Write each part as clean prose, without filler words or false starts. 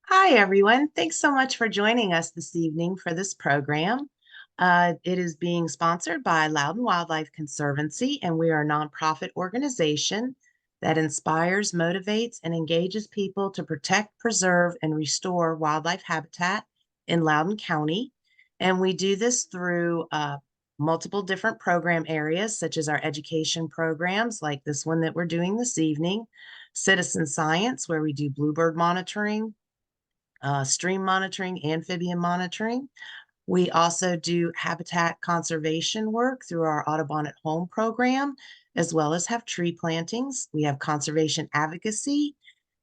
Hi, everyone. Thanks so much for joining us this evening for this program. It is being sponsored by Loudoun Wildlife Conservancy, and we are a nonprofit organization that inspires, motivates, and engages people to protect, preserve, and restore wildlife habitat in Loudoun County. And we do this through multiple different program areas, such as our education programs, like this one that we're doing this evening, citizen science, where we do bluebird monitoring, stream monitoring, amphibian monitoring. We also do habitat conservation work through our Audubon at Home program, as well as have tree plantings. We have conservation advocacy.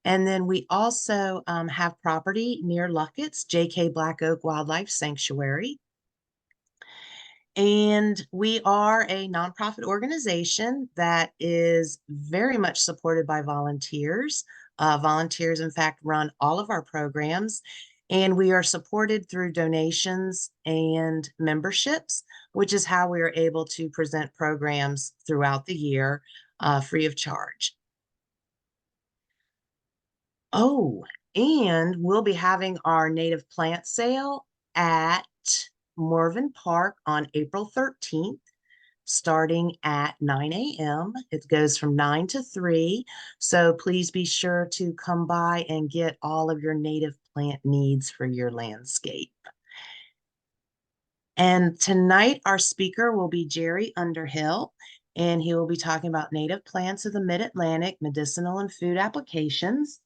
And then we also have property near Luckett's, J.K. Black Oak Wildlife Sanctuary. And we are a nonprofit organization that is very much supported by volunteers. Volunteers, in fact, run all of our programs, and we are supported through donations and memberships, which is how we are able to present programs throughout the year free of charge. Oh, and we'll be having our native plant sale at Morven Park on April 13th, starting at 9 a.m. It goes from 9 to 3. So please be sure to come by and get all of your native plant needs for your landscape. And tonight, our speaker will be Jerry Underhill, and he will be talking about native plants of the Mid-Atlantic, medicinal and food applications.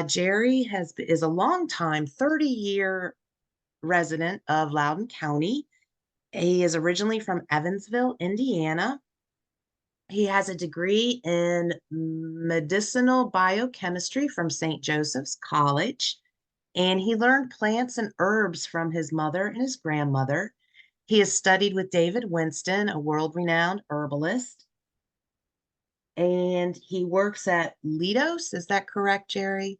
Jerry is a longtime 30-year resident of Loudoun County. He is originally from Evansville, Indiana. He has a degree in medicinal biochemistry from St. Joseph's College, and he learned plants and herbs from his mother and his grandmother. He has studied with David Winston, a world-renowned herbalist, and he works at Lidos. Is that correct, Jerry?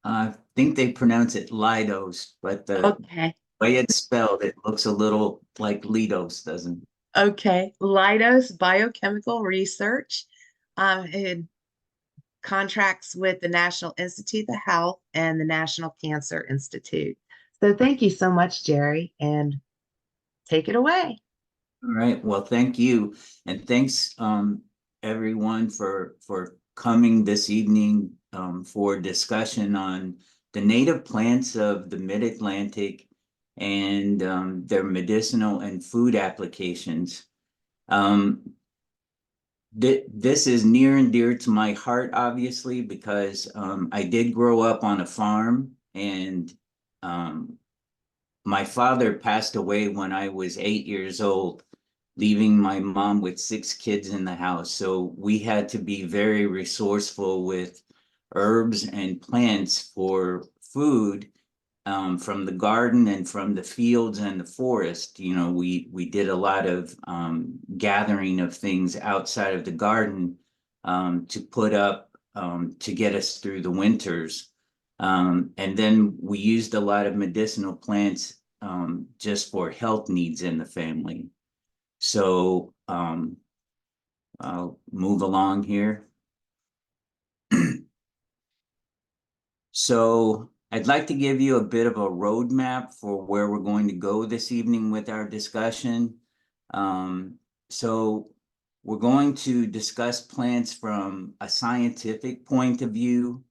I think they pronounce it Lidos, but the Okay. way it's spelled, it looks a little like Lidos, doesn't it? Okay. Lidos Biochemical Research. It contracts with the National Institute of Health and the National Cancer Institute. So thank you so much, Jerry, and take it away. All right. Well, thank you. And thanks everyone for coming this evening for discussion on the native plants of the Mid-Atlantic and their medicinal and food applications. This is near and dear to my heart, obviously, because I did grow up on a farm, and um, my father passed away when I was 8 years old, leaving my mom with 6 kids in the house. So we had to be very resourceful with herbs and plants for food, from the garden and from the fields and the forest. You know, we did a lot of gathering of things outside of the garden to put up to get us through the winters. And then we used a lot of medicinal plants just for health needs in the family. So I'll move along here. So I'd like to give you a bit of a roadmap for where we're going to go this evening with our discussion. So we're going to discuss plants from a scientific point of view.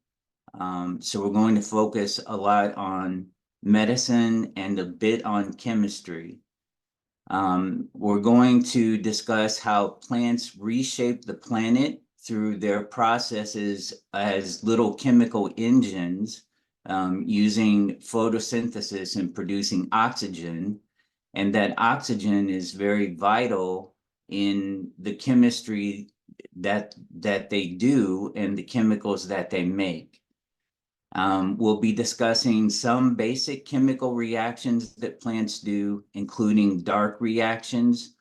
So we're going to focus a lot on medicine and a bit on chemistry. We're going to discuss how plants reshape the planet through their processes as little chemical engines, using photosynthesis and producing oxygen, and that oxygen is very vital in the chemistry that they do and the chemicals that they make. We'll be discussing some basic chemical reactions that plants do, including dark reactions.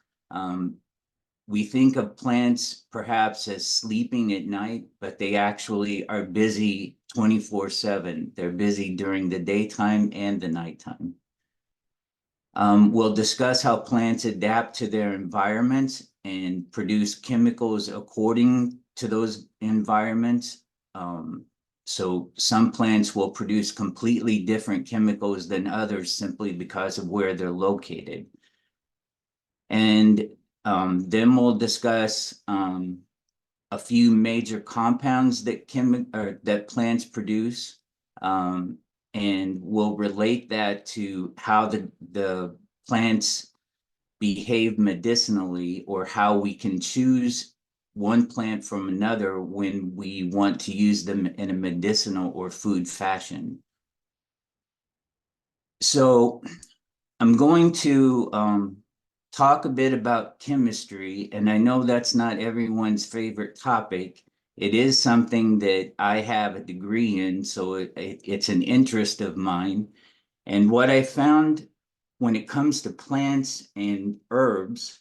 We think of plants perhaps as sleeping at night, but they actually are busy 24/7. They're busy during the daytime and the nighttime. We'll discuss how plants adapt to their environments and produce chemicals according to those environments. So some plants will produce completely different chemicals than others simply because of where they're located. And then we'll discuss a few major compounds that plants produce, and we'll relate that to how the plants behave medicinally, or how we can choose one plant from another when we want to use them in a medicinal or food fashion. So I'm going to talk a bit about chemistry, and I know that's not everyone's favorite topic. It is something that I have a degree in, so it's an interest of mine. And what I found when it comes to plants and herbs,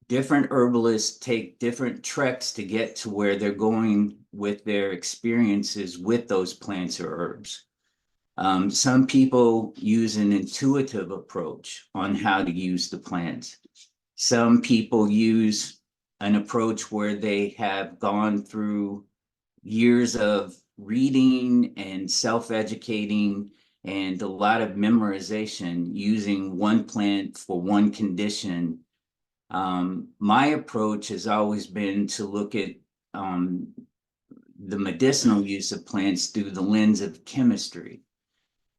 different herbalists take different treks to get to where they're going with their experiences with those plants or herbs. Some people use an intuitive approach on how to use the plants. Some people use an approach where they have gone through years of reading and self-educating and a lot of memorization using one plant for one condition. My approach has always been to look at the medicinal use of plants through the lens of chemistry.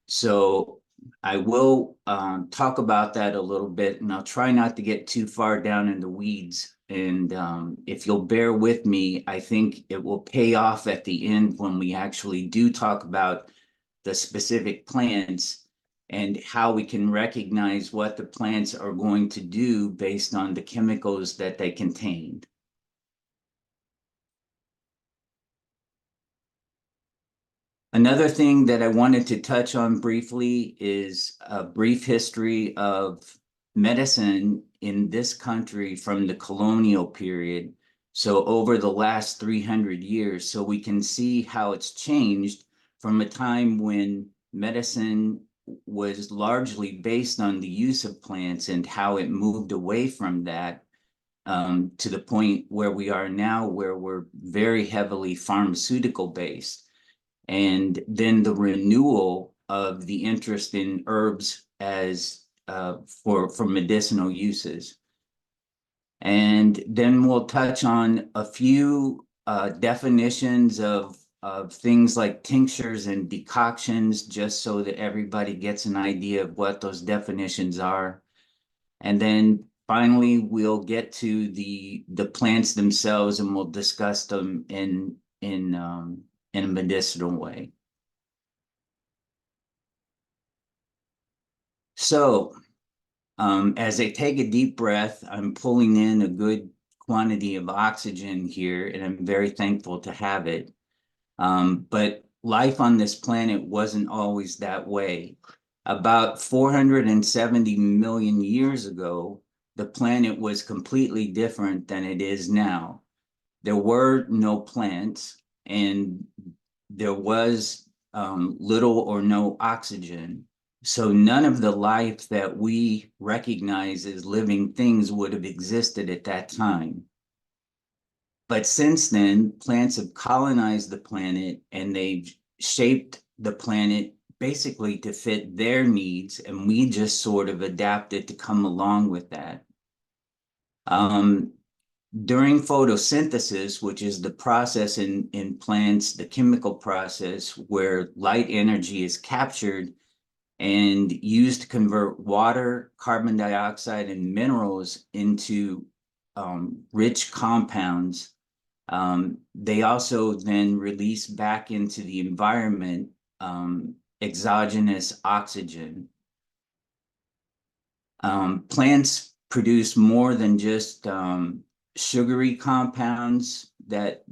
So I will talk about that a little bit, and I'll try not to get too far down in the weeds. And if you'll bear with me, I think it will pay off at the end when we actually do talk about the specific plants and how we can recognize what the plants are going to do based on the chemicals that they contain. Another thing that I wanted to touch on briefly is a brief history of medicine in this country from the colonial period. So over the last 300 years, so we can see how it's changed from a time when medicine was largely based on the use of plants and how it moved away from that to the point where we are now, where we're very heavily pharmaceutical based. And then the renewal of the interest in herbs as for medicinal uses. And then we'll touch on a few definitions of things like tinctures and decoctions, just so that everybody gets an idea of what those definitions are. And then finally, we'll get to the plants themselves, and we'll discuss them in a medicinal way. So as I take a deep breath, I'm pulling in a good quantity of oxygen here, and I'm very thankful to have it. But life on this planet wasn't always that way. About 470 million years ago, the planet was completely different than it is now. There were no plants, and there was little or no oxygen. So none of the life that we recognize as living things would have existed at that time. But since then, plants have colonized the planet, and they've shaped the planet basically to fit their needs, and we just sort of adapted to come along with that. During photosynthesis, which is the process in plants, the chemical process where light energy is captured and used to convert water, carbon dioxide, and minerals into rich compounds, they also then release back into the environment exogenous oxygen. Plants produce more than just sugary compounds that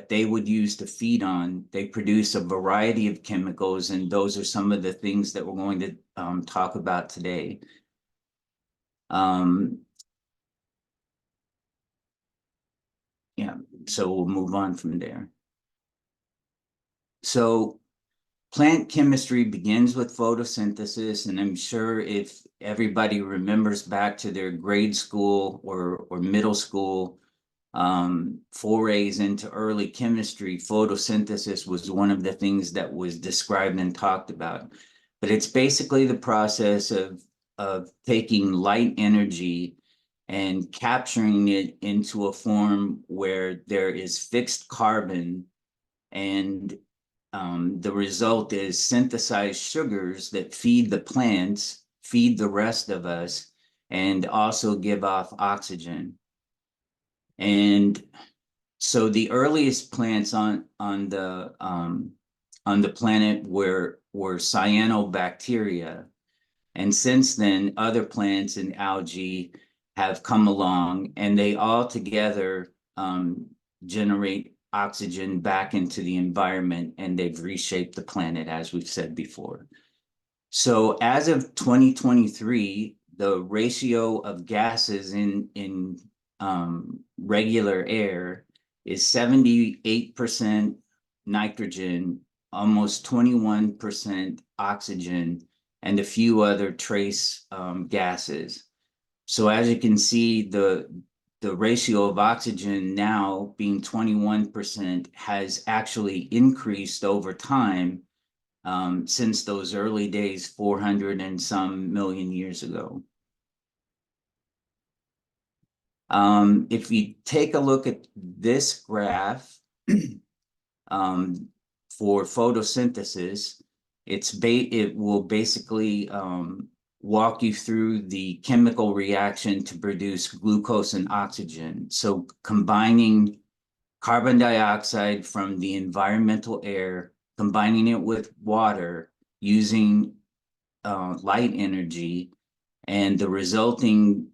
they would use to feed on. They produce a variety of chemicals, and those are some of the things that we're going to talk about today. Yeah, so we'll move on from there. So plant chemistry begins with photosynthesis, and I'm sure if everybody remembers back to their grade school or middle school forays into early chemistry, photosynthesis was one of the things that was described and talked about. But it's basically the process of taking light energy and capturing it into a form where there is fixed carbon, and the result is synthesized sugars that feed the plants, feed the rest of us, and also give off oxygen. And so the earliest plants on the planet were cyanobacteria, and since then other plants and algae have come along, and they all together generate oxygen back into the environment, and they've reshaped the planet, as we've said before. So as of 2023, the ratio of gases in regular air is 78% nitrogen, almost 21% oxygen, and a few other trace gases. So as you can see, the ratio of oxygen now being 21% has actually increased over time since those early days, 400 and some million years ago. If you take a look at this graph for photosynthesis, it will basically walk you through the chemical reaction to produce glucose and oxygen. So combining carbon dioxide from the environmental air, combining it with water, using light energy, and the resulting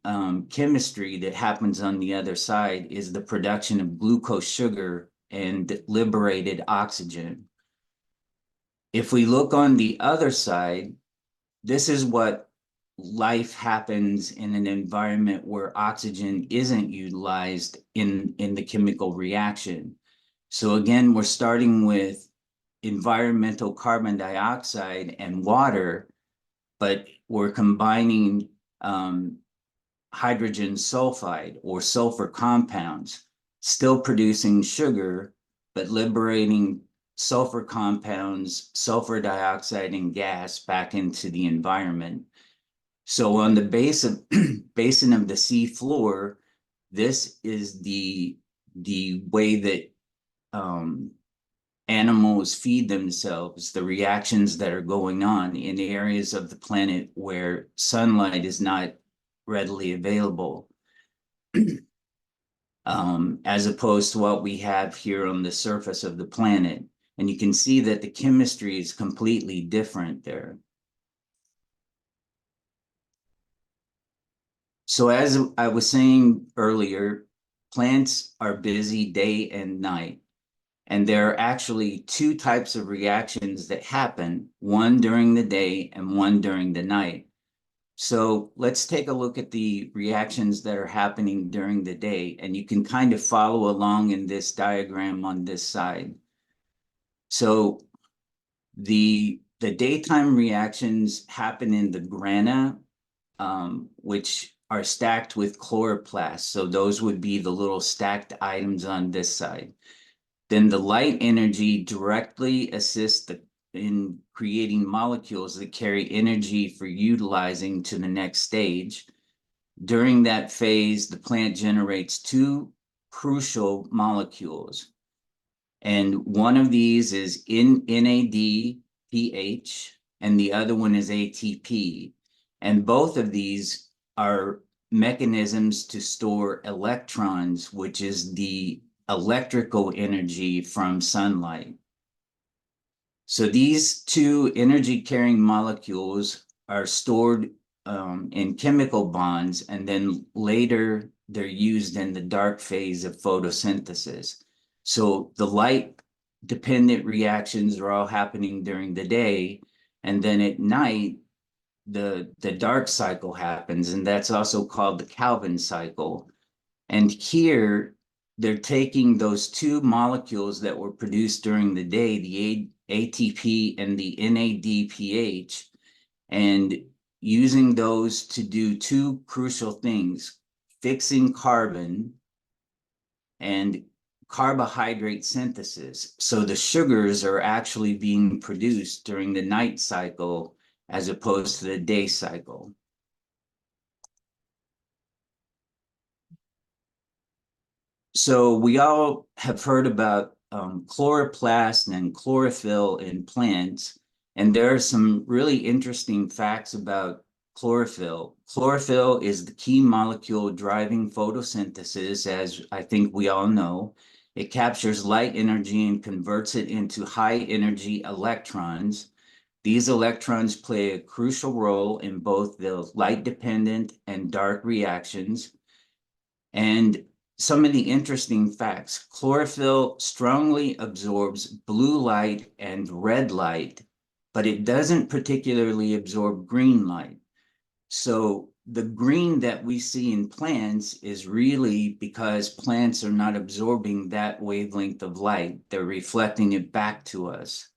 chemistry that happens on the other side is the production of glucose sugar and liberated oxygen. If we look on the other side, this is what life happens in an environment where oxygen isn't utilized in the chemical reaction. So again, we're starting with environmental carbon dioxide and water, but we're combining hydrogen sulfide or sulfur compounds, still producing sugar, but liberating sulfur compounds, sulfur dioxide, and gas back into the environment. So on the basin of the sea floor, this is the way that animals feed themselves, the reactions that are going on in areas of the planet where sunlight is not readily available, as opposed to what we have here on the surface of the planet. And you can see that the chemistry is completely different there. So as I was saying earlier, plants are busy day and night. And there are actually two types of reactions that happen, one during the day and one during the night. So let's take a look at the reactions that are happening during the day, and you can kind of follow along in this diagram on this side. So the daytime reactions happen in the grana, which are stacked with chloroplasts. So those would be the little stacked items on this side. Then the light energy directly assists in creating molecules that carry energy for utilizing to the next stage. During that phase, the plant generates two crucial molecules. And one of these is NADPH, and the other one is ATP. And both of these are mechanisms to store electrons, which is the electrical energy from sunlight. So these two energy carrying molecules are stored in chemical bonds, and then later they're used in the dark phase of photosynthesis. So the light dependent reactions are all happening during the day, and then at night the dark cycle happens, and that's also called the Calvin cycle. And here they're taking those two molecules that were produced during the day, the ATP and the NADPH, and using those to do two crucial things: fixing carbon and carbohydrate synthesis. So the sugars are actually being produced during the night cycle as opposed to the day cycle. So we all have heard about chloroplast and chlorophyll in plants, and there are some really interesting facts about chlorophyll. Chlorophyll is the key molecule driving photosynthesis, as I think we all know. It captures light energy and converts it into high energy electrons. These electrons play a crucial role in both the light dependent and dark reactions. And some of the interesting facts: chlorophyll strongly absorbs blue light and red light, but it doesn't particularly absorb green light. So the green that we see in plants is really because plants are not absorbing that wavelength of light. They're reflecting it back to us.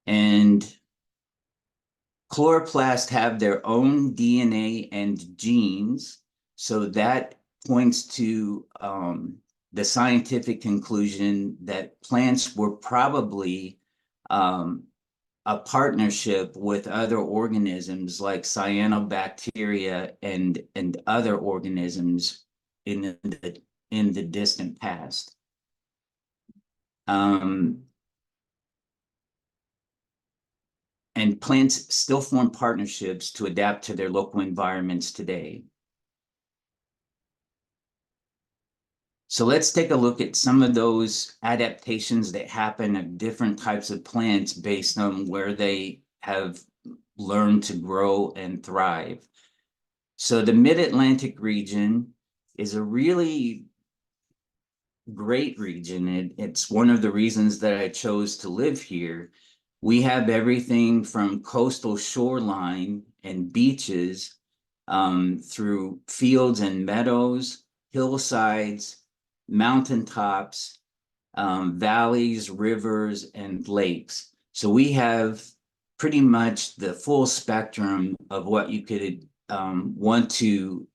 And chloroplasts have their own DNA and genes, so that points to the scientific conclusion that plants were probably a partnership with other organisms like cyanobacteria and other organisms in the distant past. And plants still form partnerships to adapt to their local environments today. So let's take a look at some of those adaptations that happen of different types of plants based on where they have learned to grow and thrive. So the Mid-Atlantic region is a really great region. It's one of the reasons that I chose to live here. We have everything from coastal shoreline and beaches through fields and meadows, hillsides, mountaintops, valleys, rivers, and lakes. So we have pretty much the full spectrum of what you could want to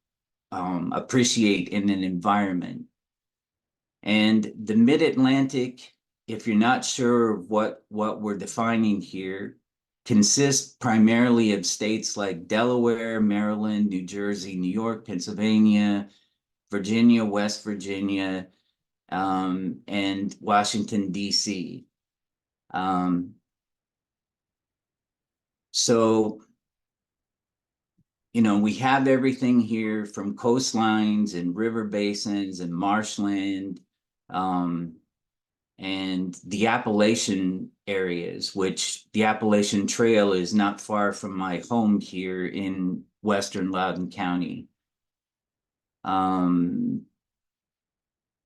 appreciate in an environment. And the Mid-Atlantic, if you're not sure of what we're defining here, consists primarily of states like Delaware, Maryland, New Jersey, New York, Pennsylvania, Virginia, West Virginia, and Washington, D.C. So, you know, we have everything here from coastlines and river basins and marshland, and the Appalachian areas, which the Appalachian Trail is not far from my home here in Western Loudoun County.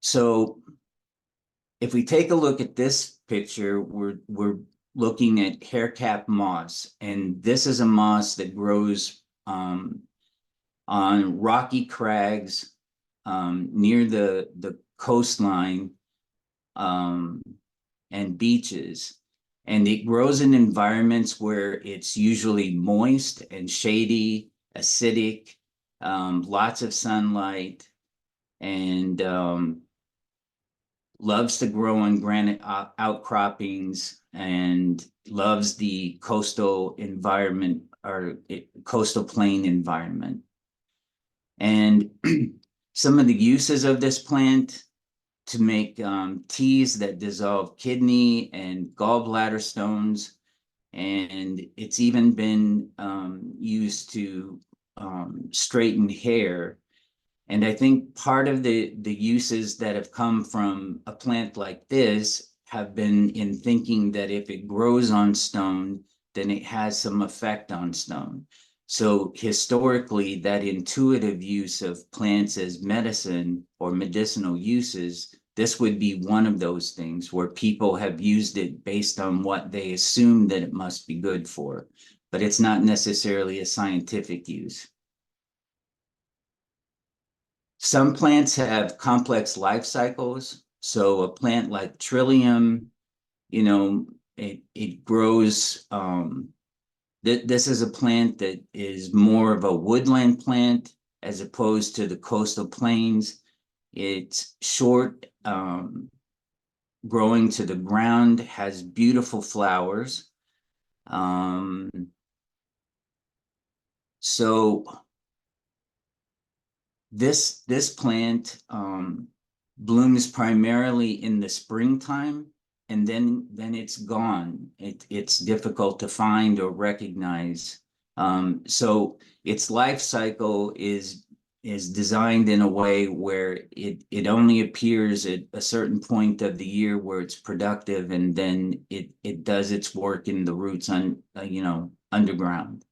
So if we take a look at this picture, we're looking at haircap moss, and this is a moss that grows on rocky crags near the coastline and beaches. And it grows in environments where it's usually moist and shady, acidic, lots of sunlight, and loves to grow on granite outcroppings, and loves the coastal environment or coastal plain environment. And some of the uses of this plant: to make teas that dissolve kidney and gallbladder stones. And it's even been used to straighten hair. And I think part of the uses that have come from a plant like this have been in thinking that if it grows on stone, then it has some effect on stone. So historically, that intuitive use of plants as medicine or medicinal uses, this would be one of those things where people have used it based on what they assume that it must be good for, but it's not necessarily a scientific use. Some plants have complex life cycles. So a plant like Trillium, you know, it grows. This is a plant that is more of a woodland plant as opposed to the coastal plains. It's short, growing to the ground, has beautiful flowers. So this plant blooms primarily in the springtime, and then it's gone. It's difficult to find or recognize. So its life cycle is designed in a way where it only appears at a certain point of the year where it's productive, and then it does its work in the roots underground.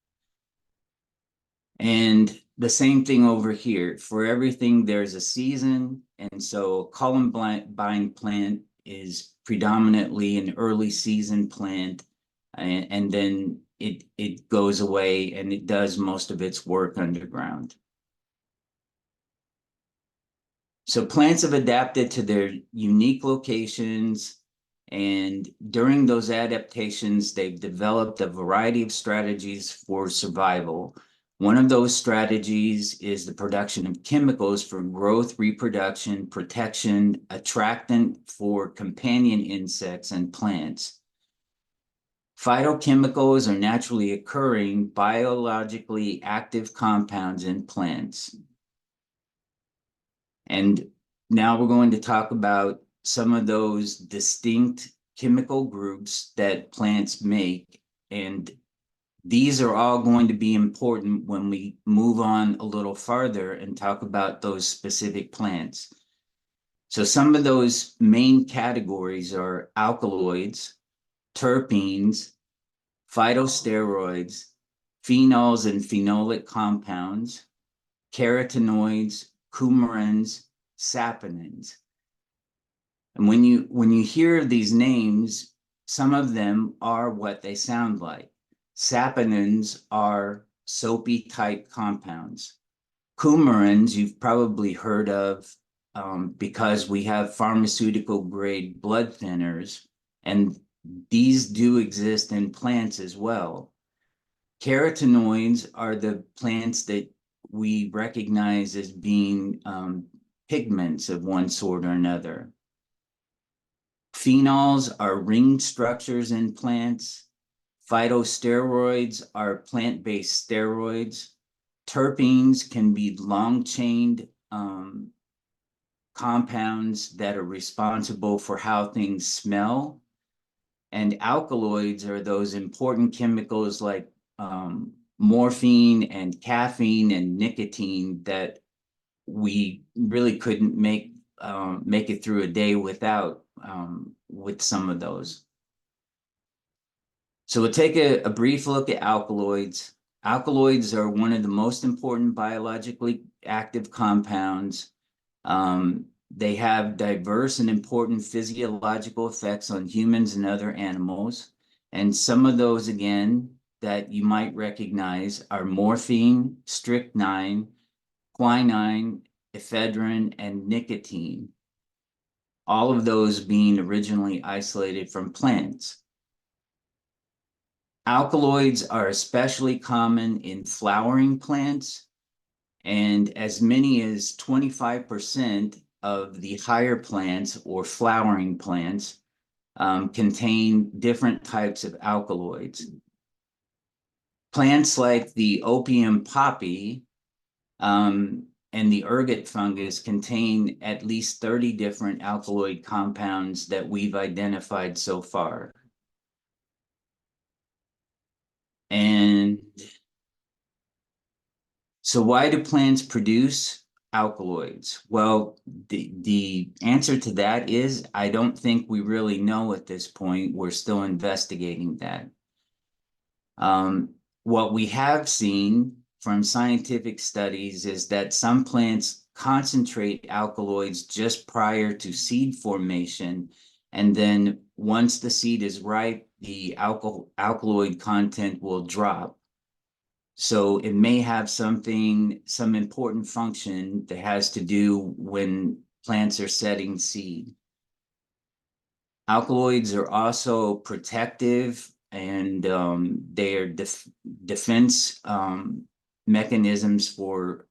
And the same thing over here. For everything, there's a season. And so a columbine plant is predominantly an early season plant. And then it goes away and it does most of its work underground. So plants have adapted to their unique locations, and during those adaptations, they've developed a variety of strategies for survival. One of those strategies is the production of chemicals for growth, reproduction, protection, attractant for companion insects and plants. Phytochemicals are naturally occurring biologically active compounds in plants. And now we're going to talk about some of those distinct chemical groups that plants make. And these are all going to be important when we move on a little farther and talk about those specific plants. So some of those main categories are alkaloids, terpenes, phytosteroids, phenols and phenolic compounds, carotenoids, coumarins, saponins. And when you hear these names, some of them are what they sound like. Saponins are soapy type compounds. Coumarins you've probably heard of because we have pharmaceutical grade blood thinners, and these do exist in plants as well. Carotenoids are the plants that we recognize as being pigments of one sort or another. Phenols are ring structures in plants. Phytosteroids are plant-based steroids. Terpenes can be long-chained compounds that are responsible for how things smell. And alkaloids are those important chemicals like morphine and caffeine and nicotine that we really couldn't make it through a day without with some of those. So we'll take a brief look at alkaloids. Alkaloids are one of the most important biologically active compounds. They have diverse and important physiological effects on humans and other animals. And some of those, again, that you might recognize are morphine, strychnine, quinine, ephedrine, and nicotine. All of those being originally isolated from plants. Alkaloids are especially common in flowering plants, and as many as 25% of the higher plants or flowering plants contain different types of alkaloids. Plants like the opium poppy and the ergot fungus contain at least 30 different alkaloid compounds that we've identified so far. And so why do plants produce alkaloids? Well, the answer to that is I don't think we really know at this point. We're still investigating that. What we have seen from scientific studies is that some plants concentrate alkaloids just prior to seed formation, and then once the seed is ripe, the alkaloid content will drop. So it may have some important function that has to do when plants are setting seed. Alkaloids are also protective, and they are defense mechanisms for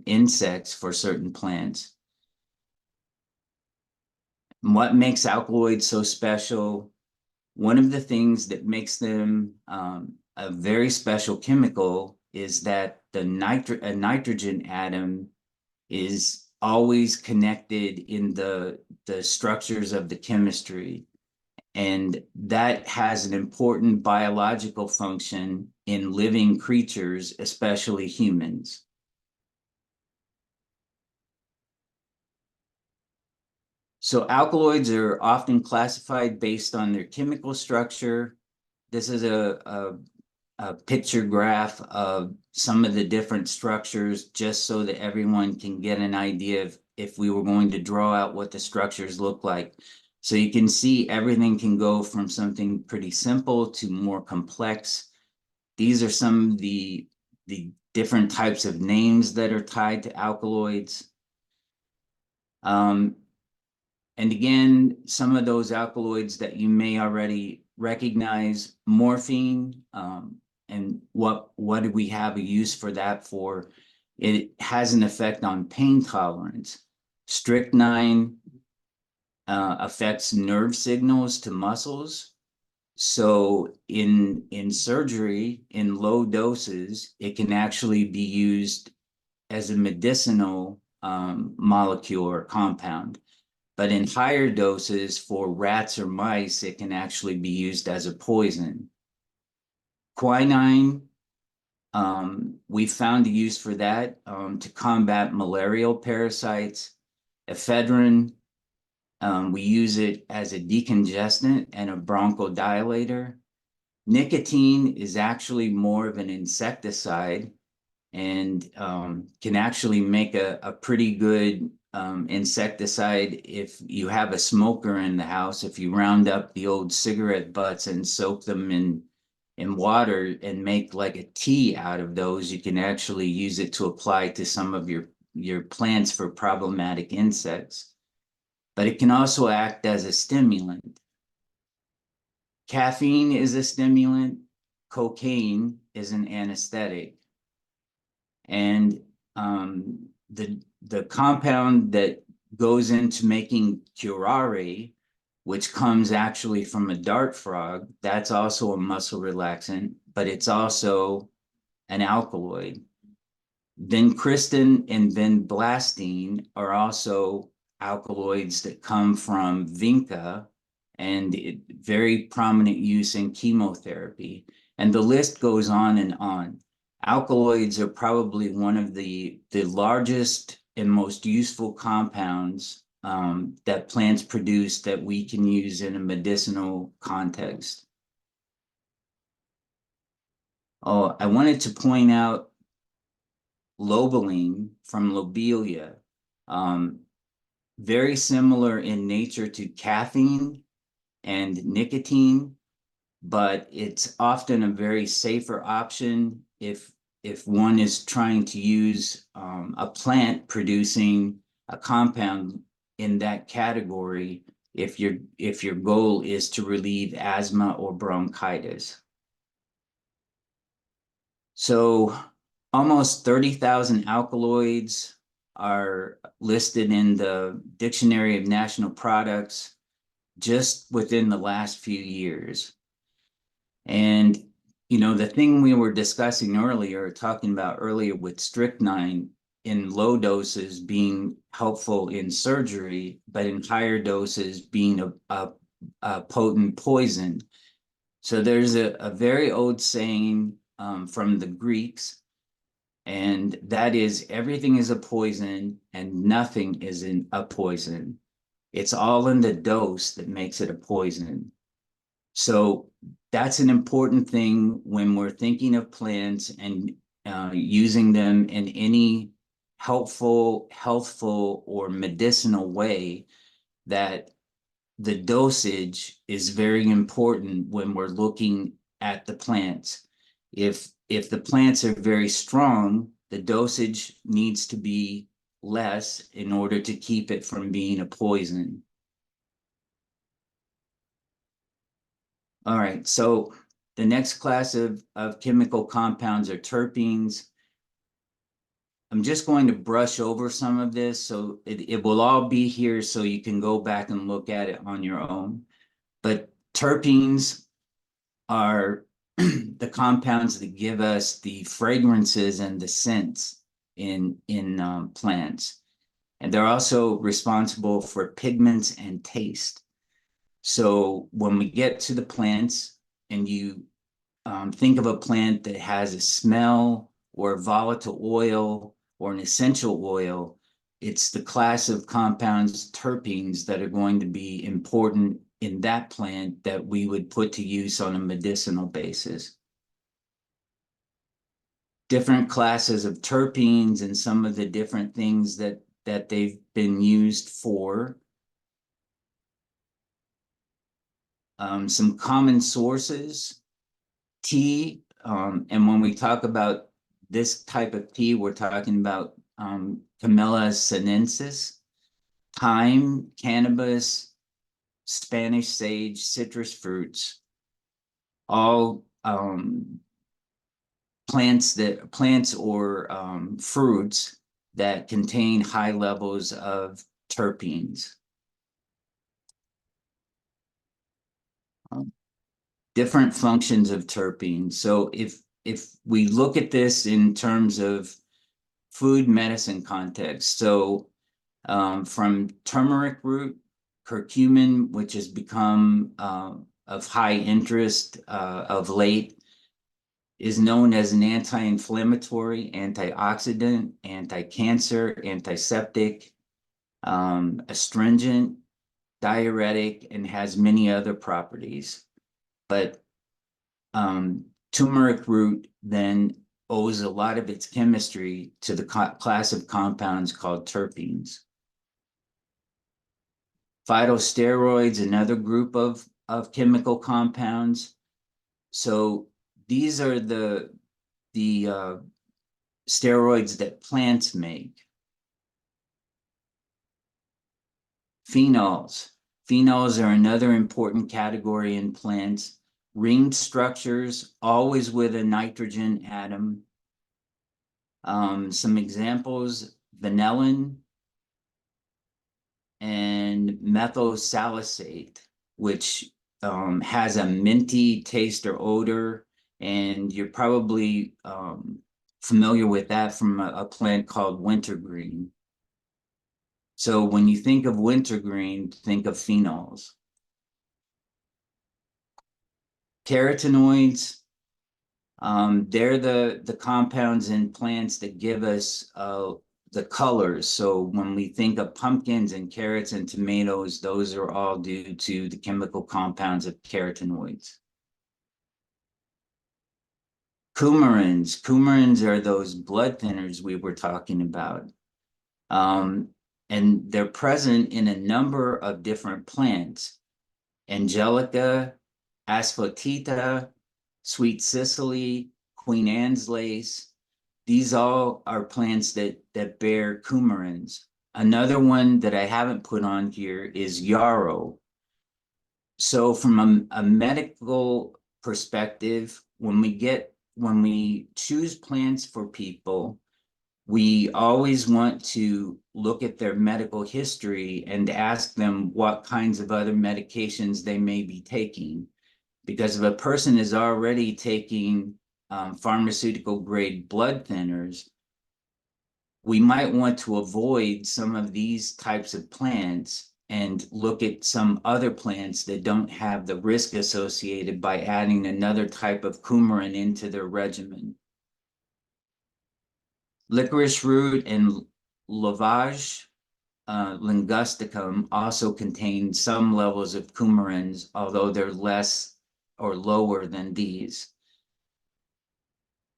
insects for certain plants. What makes alkaloids so special? One of the things that makes them a very special chemical is that a nitrogen atom is always connected in the structures of the chemistry. And that has an important biological function in living creatures, especially humans. So alkaloids are often classified based on their chemical structure. This is a picture graph of some of the different structures, just so that everyone can get an idea of if we were going to draw out what the structures look like. So you can see everything can go from something pretty simple to more complex. These are some of the different types of names that are tied to alkaloids. And again, some of those alkaloids that you may already recognize, morphine, and what do we have a use for that for? It has an effect on pain tolerance. Strychnine affects nerve signals to muscles. So in surgery, in low doses, it can actually be used as a medicinal molecule or compound. But in higher doses for rats or mice, it can actually be used as a poison. Quinine, we found a use for that to combat malarial parasites. Ephedrine, we use it as a decongestant and a bronchodilator. Nicotine is actually more of an insecticide and can actually make a pretty good insecticide if you have a smoker in the house. If you round up the old cigarette butts and soak them in water and make like a tea out of those, you can actually use it to apply to some of your plants for problematic insects. But it can also act as a stimulant. Caffeine is a stimulant. Cocaine is an anesthetic. And the compound that goes into making curare, which comes actually from a dart frog, that's also a muscle relaxant, but it's also an alkaloid. Vincristine and vinblastine are also alkaloids that come from vinca, and very prominent use in chemotherapy. And the list goes on and on. Alkaloids are probably one of the largest and most useful compounds that plants produce that we can use in a medicinal context. Oh, I wanted to point out lobeline from lobelia, very similar in nature to caffeine and nicotine, but it's often a very safer option if one is trying to use a plant producing a compound in that category, if your goal is to relieve asthma or bronchitis. So almost 30,000 alkaloids are listed in the Dictionary of National Products just within the last few years. And, you know, the thing we were discussing earlier, talking about earlier with strychnine in low doses being helpful in surgery, but in higher doses being a potent poison. So there's a very old saying from the Greeks, and that is everything is a poison and nothing is a poison. It's all in the dose that makes it a poison. So that's an important thing when we're thinking of plants and using them in any helpful, healthful, or medicinal way, that the dosage is very important when we're looking at the plants. If the plants are very strong, the dosage needs to be less in order to keep it from being a poison. All right, so the next class of chemical compounds are terpenes. I'm just going to brush over some of this, so it will all be here so you can go back and look at it on your own. But terpenes are the compounds that give us the fragrances and the scents in plants. And they're also responsible for pigments and taste. So when we get to the plants and you think of a plant that has a smell or volatile oil or an essential oil, it's the class of compounds, terpenes, that are going to be important in that plant that we would put to use on a medicinal basis. Different classes of terpenes and some of the different things that they've been used for. Some common sources, tea, and when we talk about this type of tea, we're talking about Camellia sinensis, thyme, cannabis, Spanish sage, citrus fruits, all plants or fruits that contain high levels of terpenes. Different functions of terpenes. So if we look at this in terms of food medicine context, so from turmeric root, curcumin, which has become of high interest of late, is known as an anti-inflammatory, antioxidant, anti-cancer, antiseptic, astringent, diuretic, and has many other properties. But turmeric root then owes a lot of its chemistry to the class of compounds called terpenes. Phytosteroids, another group of chemical compounds. So these are the steroids that plants make. Phenols. Phenols are another important category in plants. Ringed structures, always with a nitrogen atom. Some examples, vanillin and methyl salicylate, which has a minty taste or odor, and you're probably familiar with that from a plant called wintergreen. So when you think of wintergreen, think of phenols. Carotenoids, they're the compounds in plants that give us the colors. So when we think of pumpkins and carrots and tomatoes, those are all due to the chemical compounds of carotenoids. Coumarins. Coumarins are those blood thinners we were talking about. And they're present in a number of different plants. Angelica, asafoetida, sweet Cicely, Queen Anne's lace. These all are plants that bear coumarins. Another one that I haven't put on here is yarrow. So from a medical perspective, when we choose plants for people, we always want to look at their medical history and ask them what kinds of other medications they may be taking. Because if a person is already taking pharmaceutical grade blood thinners, we might want to avoid some of these types of plants and look at some other plants that don't have the risk associated by adding another type of coumarin into their regimen. Licorice root and lavage linguisticum also contain some levels of coumarins, although they're less or lower than these.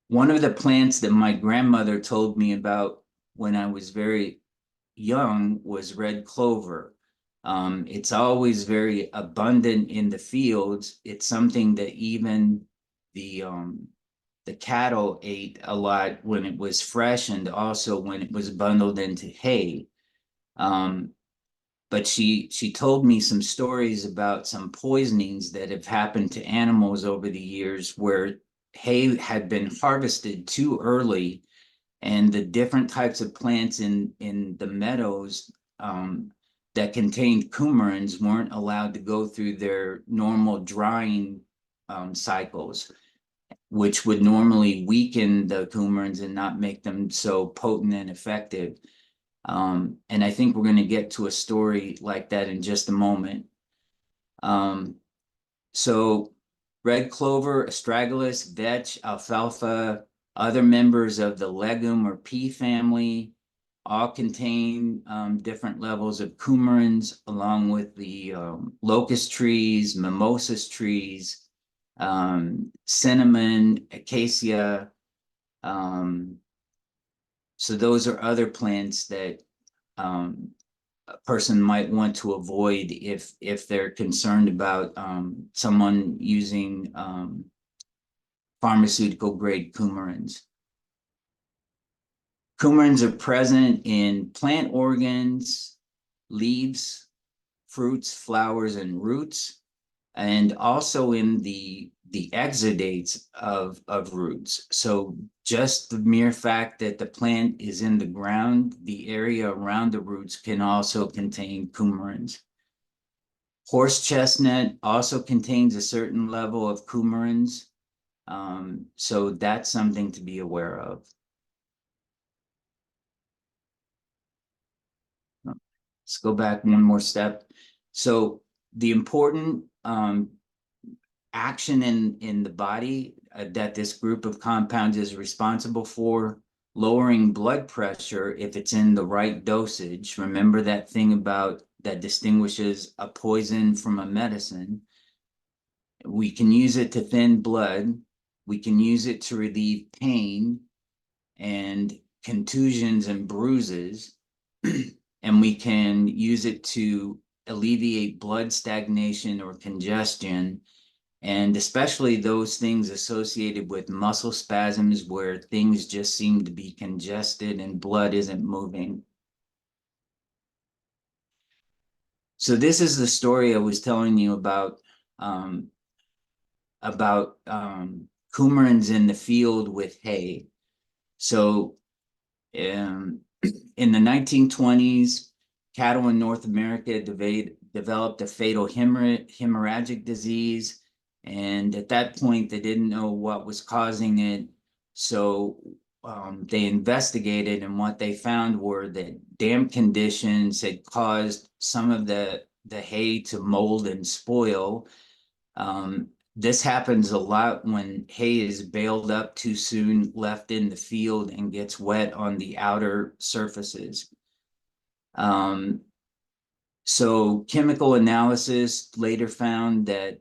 One of the plants that my grandmother told me about when I was very young was red clover. It's always very abundant in the fields. It's something that even the cattle ate a lot when it was fresh and also when it was bundled into hay. But she told me some stories about some poisonings that have happened to animals over the years where hay had been harvested too early And the different types of plants in the meadows that contained coumarins weren't allowed to go through their normal drying cycles, which would normally weaken the coumarins and not make them so potent and effective. And I think we're going to get to a story like that in just a moment. So red clover, astragalus, vetch, alfalfa, other members of the legume or pea family all contain different levels of coumarins, along with the locust trees, mimosas trees, cinnamon, acacia. So those are other plants that a person might want to avoid if they're concerned about someone using pharmaceutical grade coumarins. Coumarins are present in plant organs, leaves, fruits, flowers, and roots, and also in the exudates of roots. So just the mere fact that the plant is in the ground, the area around the roots can also contain coumarins. Horse chestnut also contains a certain level of coumarins. So that's something to be aware of. Let's go back one more step. So the important action in the body that this group of compounds is responsible for: lowering blood pressure if it's in the right dosage. Remember that thing about that distinguishes a poison from a medicine. We can use it to thin blood. We can use it to relieve pain and contusions and bruises. And we can use it to alleviate blood stagnation or congestion, and especially those things associated with muscle spasms where things just seem to be congested and blood isn't moving. So this is the story I was telling you about coumarins in the field with hay. So in the 1920s, cattle in North America developed a fatal hemorrhagic disease. And at that point, they didn't know what was causing it. So they investigated, and what they found were that damp conditions had caused some of the hay to mold and spoil. This happens a lot when hay is baled up too soon, left in the field, and gets wet on the outer surfaces. So chemical analysis later found that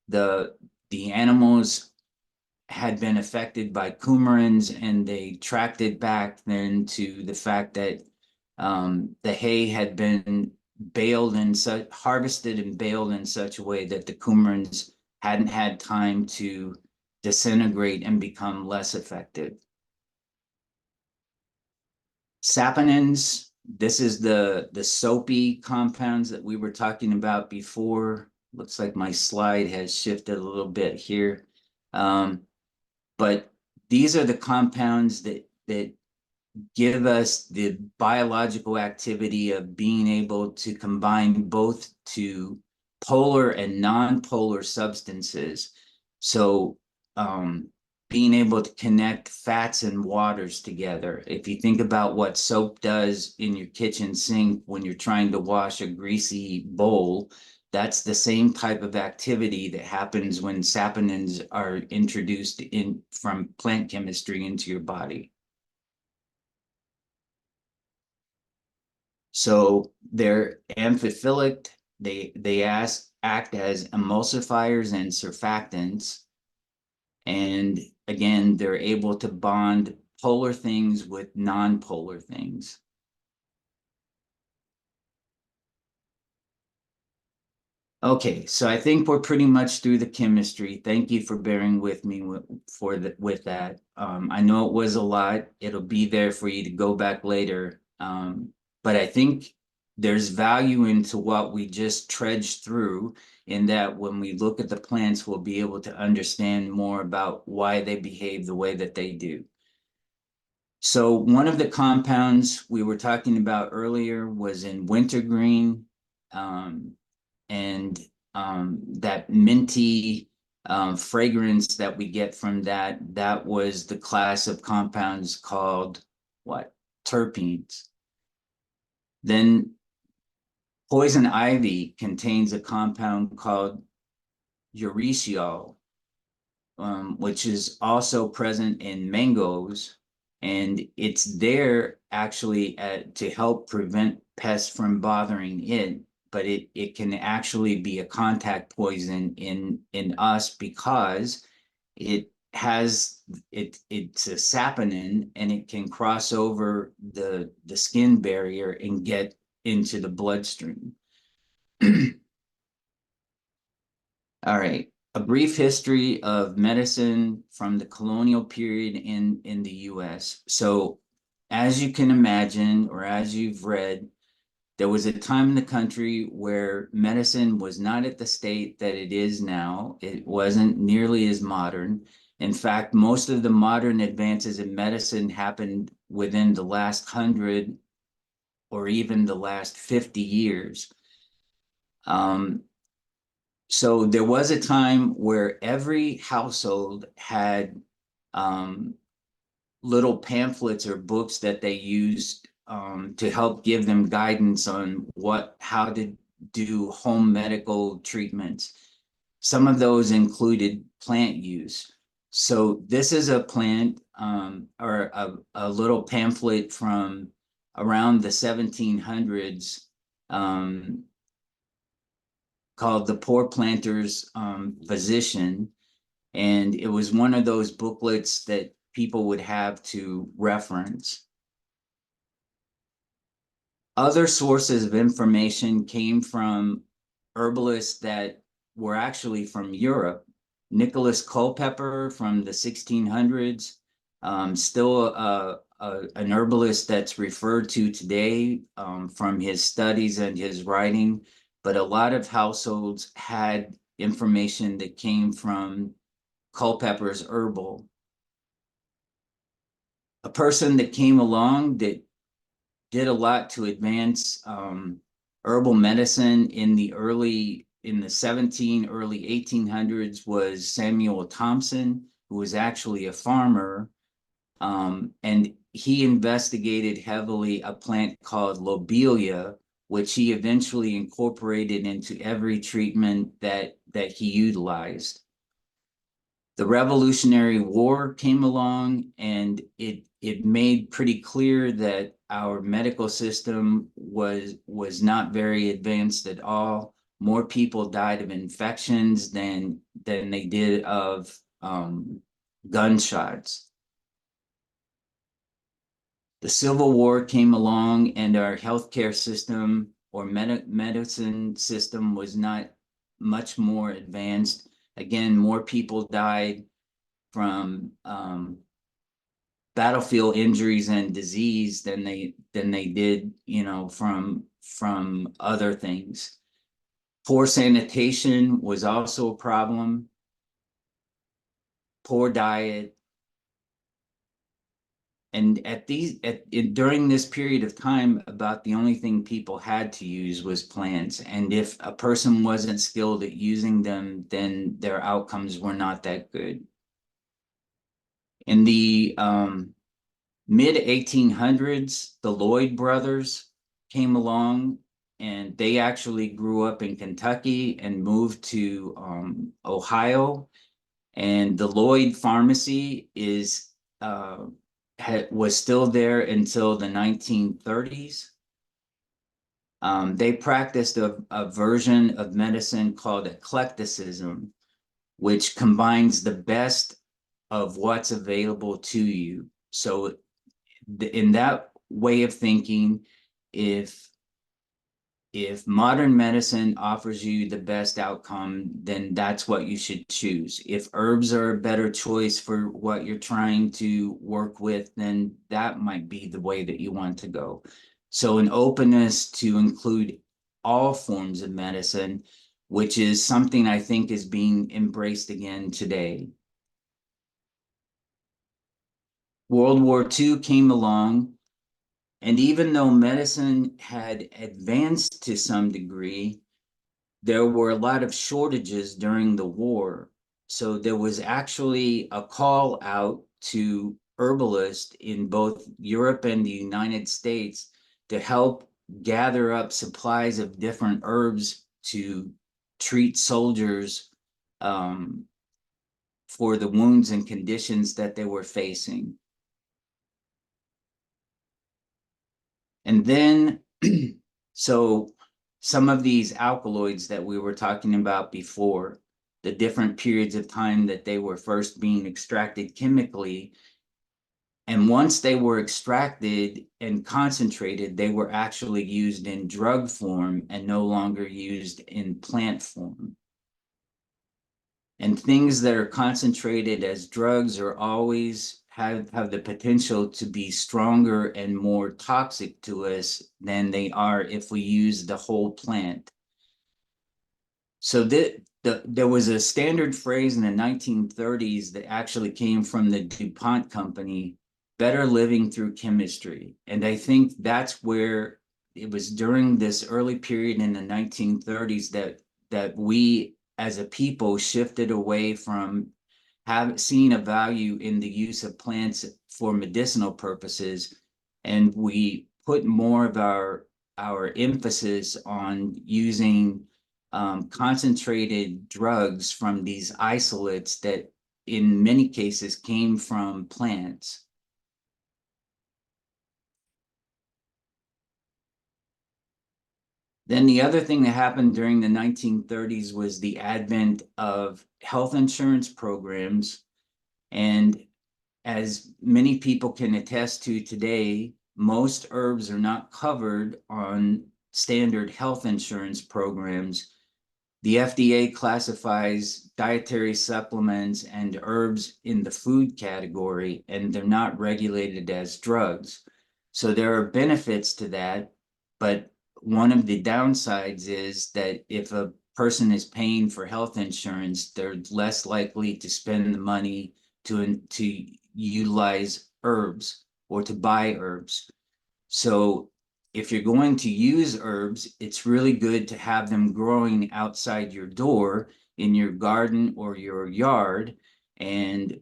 the animals had been affected by coumarins, and they tracked it back then to the fact that the hay had been harvested and baled in such a way that the coumarins hadn't had time to disintegrate and become less effective. Saponins, this is the soapy compounds that we were talking about before. Looks like my slide has shifted a little bit here. But these are the compounds that give us the biological activity of being able to combine both to polar and non-polar substances. So being able to connect fats and waters together. If you think about what soap does in your kitchen sink when you're trying to wash a greasy bowl, that's the same type of activity that happens when saponins are introduced from plant chemistry into your body. So they're amphiphilic. They act as emulsifiers and surfactants. And again, they're able to bond polar things with non-polar things. Okay, so I think we're pretty much through the chemistry. Thank you for bearing with me with that. I know it was a lot. It'll be there for you to go back later. But I think there's value into what we just trudged through, in that when we look at the plants, we'll be able to understand more about why they behave the way that they do. So one of the compounds we were talking about earlier was in wintergreen, and that minty fragrance that we get from that was the class of compounds called what? Terpenes. Then poison ivy contains a compound called urushiol, which is also present in mangoes. And it's there actually to help prevent pests from bothering it, but it can actually be a contact poison in us because it has it's a saponin, and it can cross over the skin barrier and get into the bloodstream. All right. A brief history of medicine from the colonial period in the US. So, as you can imagine, or as you've read, there was a time in the country where medicine was not at the state that it is now. It wasn't nearly as modern. In fact, most of the modern advances in medicine happened within the last 100 or even the last 50 years. So there was a time where every household had little pamphlets or books that they used to help give them guidance on how to do home medical treatments. Some of those included plant use. So this is a plant or a little pamphlet from around the 1700s, called The Poor Planter's Physician. And it was one of those booklets that people would have to reference. Other sources of information came from herbalists that were actually from Europe. Nicholas Culpeper from the 1600s, still an herbalist that's referred to today from his studies and his writing, but a lot of households had information that came from Culpeper's herbal. A person that came along that did a lot to advance herbal medicine in the early 1800s was Samuel Thompson, who was actually a farmer. And he investigated heavily a plant called lobelia, which he eventually incorporated into every treatment that he utilized. The Revolutionary War came along, and it made pretty clear that our medical system was not very advanced at all. More people died of infections than they did of gunshots. The Civil War came along, and our healthcare system or medicine system was not much more advanced. Again, more people died from battlefield injuries and disease than they did, from other things. Poor sanitation was also a problem. Poor diet. And during this period of time, about the only thing people had to use was plants. And if a person wasn't skilled at using them, then their outcomes were not that good. In the mid 1800s, the Lloyd brothers came along, and they actually grew up in Kentucky and moved to Ohio. And the Lloyd pharmacy was still there until the 1930s. They practiced a version of medicine called eclecticism, which combines the best of what's available to you. So in that way of thinking, if modern medicine offers you the best outcome, then that's what you should choose. If herbs are a better choice for what you're trying to work with, then that might be the way that you want to go. So an openness to include all forms of medicine, which is something I think is being embraced again today. World War II came along, and even though medicine had advanced to some degree, there were a lot of shortages during the war. So there was actually a call out to herbalists in both Europe and the United States to help gather up supplies of different herbs to treat soldiers um, for the wounds and conditions that they were facing. And then, so some of these alkaloids that we were talking about before, the different periods of time that they were first being extracted chemically, and once they were extracted and concentrated, they were actually used in drug form and no longer used in plant form. And things that are concentrated as drugs are always have the potential to be stronger and more toxic to us than they are if we use the whole plant. So there was a standard phrase in the 1930s that actually came from the DuPont company, better living through chemistry. And I think that's where it was during this early period in the 1930s that we as a people shifted away from seeing a value in the use of plants for medicinal purposes, and we put more of our emphasis on using concentrated drugs from these isolates that in many cases came from plants. Then the other thing that happened during the 1930s was the advent of health insurance programs. And as many people can attest to today, most herbs are not covered on standard health insurance programs. The FDA classifies dietary supplements and herbs in the food category, and they're not regulated as drugs. So there are benefits to that, but one of the downsides is that if a person is paying for health insurance, they're less likely to spend the money to utilize herbs or to buy herbs. So if you're going to use herbs, it's really good to have them growing outside your door in your garden or your yard. And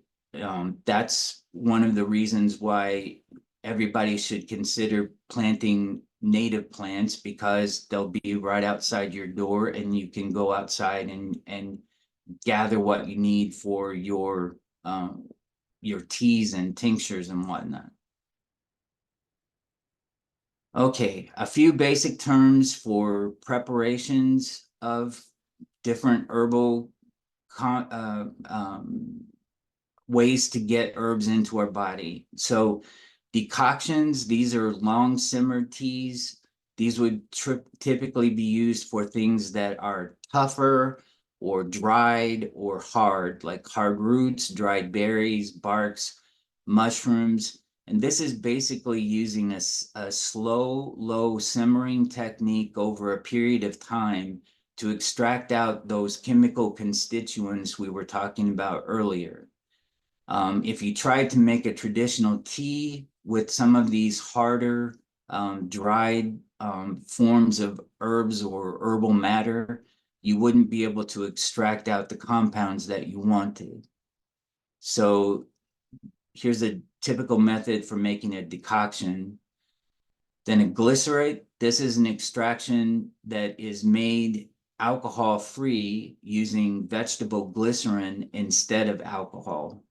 that's one of the reasons why everybody should consider planting native plants, because they'll be right outside your door and you can go outside and gather what you need for your teas and tinctures and whatnot. Okay, a few basic terms for preparations of different herbal ways to get herbs into our body. So decoctions, these are long simmered teas. These would typically be used for things that are tougher or dried or hard, like hard roots, dried berries, barks, mushrooms. And this is basically using a slow, low simmering technique over a period of time to extract out those chemical constituents we were talking about earlier. If you tried to make a traditional tea with some of these harder dried forms of herbs or herbal matter, you wouldn't be able to extract out the compounds that you wanted. So here's a typical method for making a decoction. Then a glycerate, this is an extraction that is made alcohol free using vegetable glycerin instead of alcohol.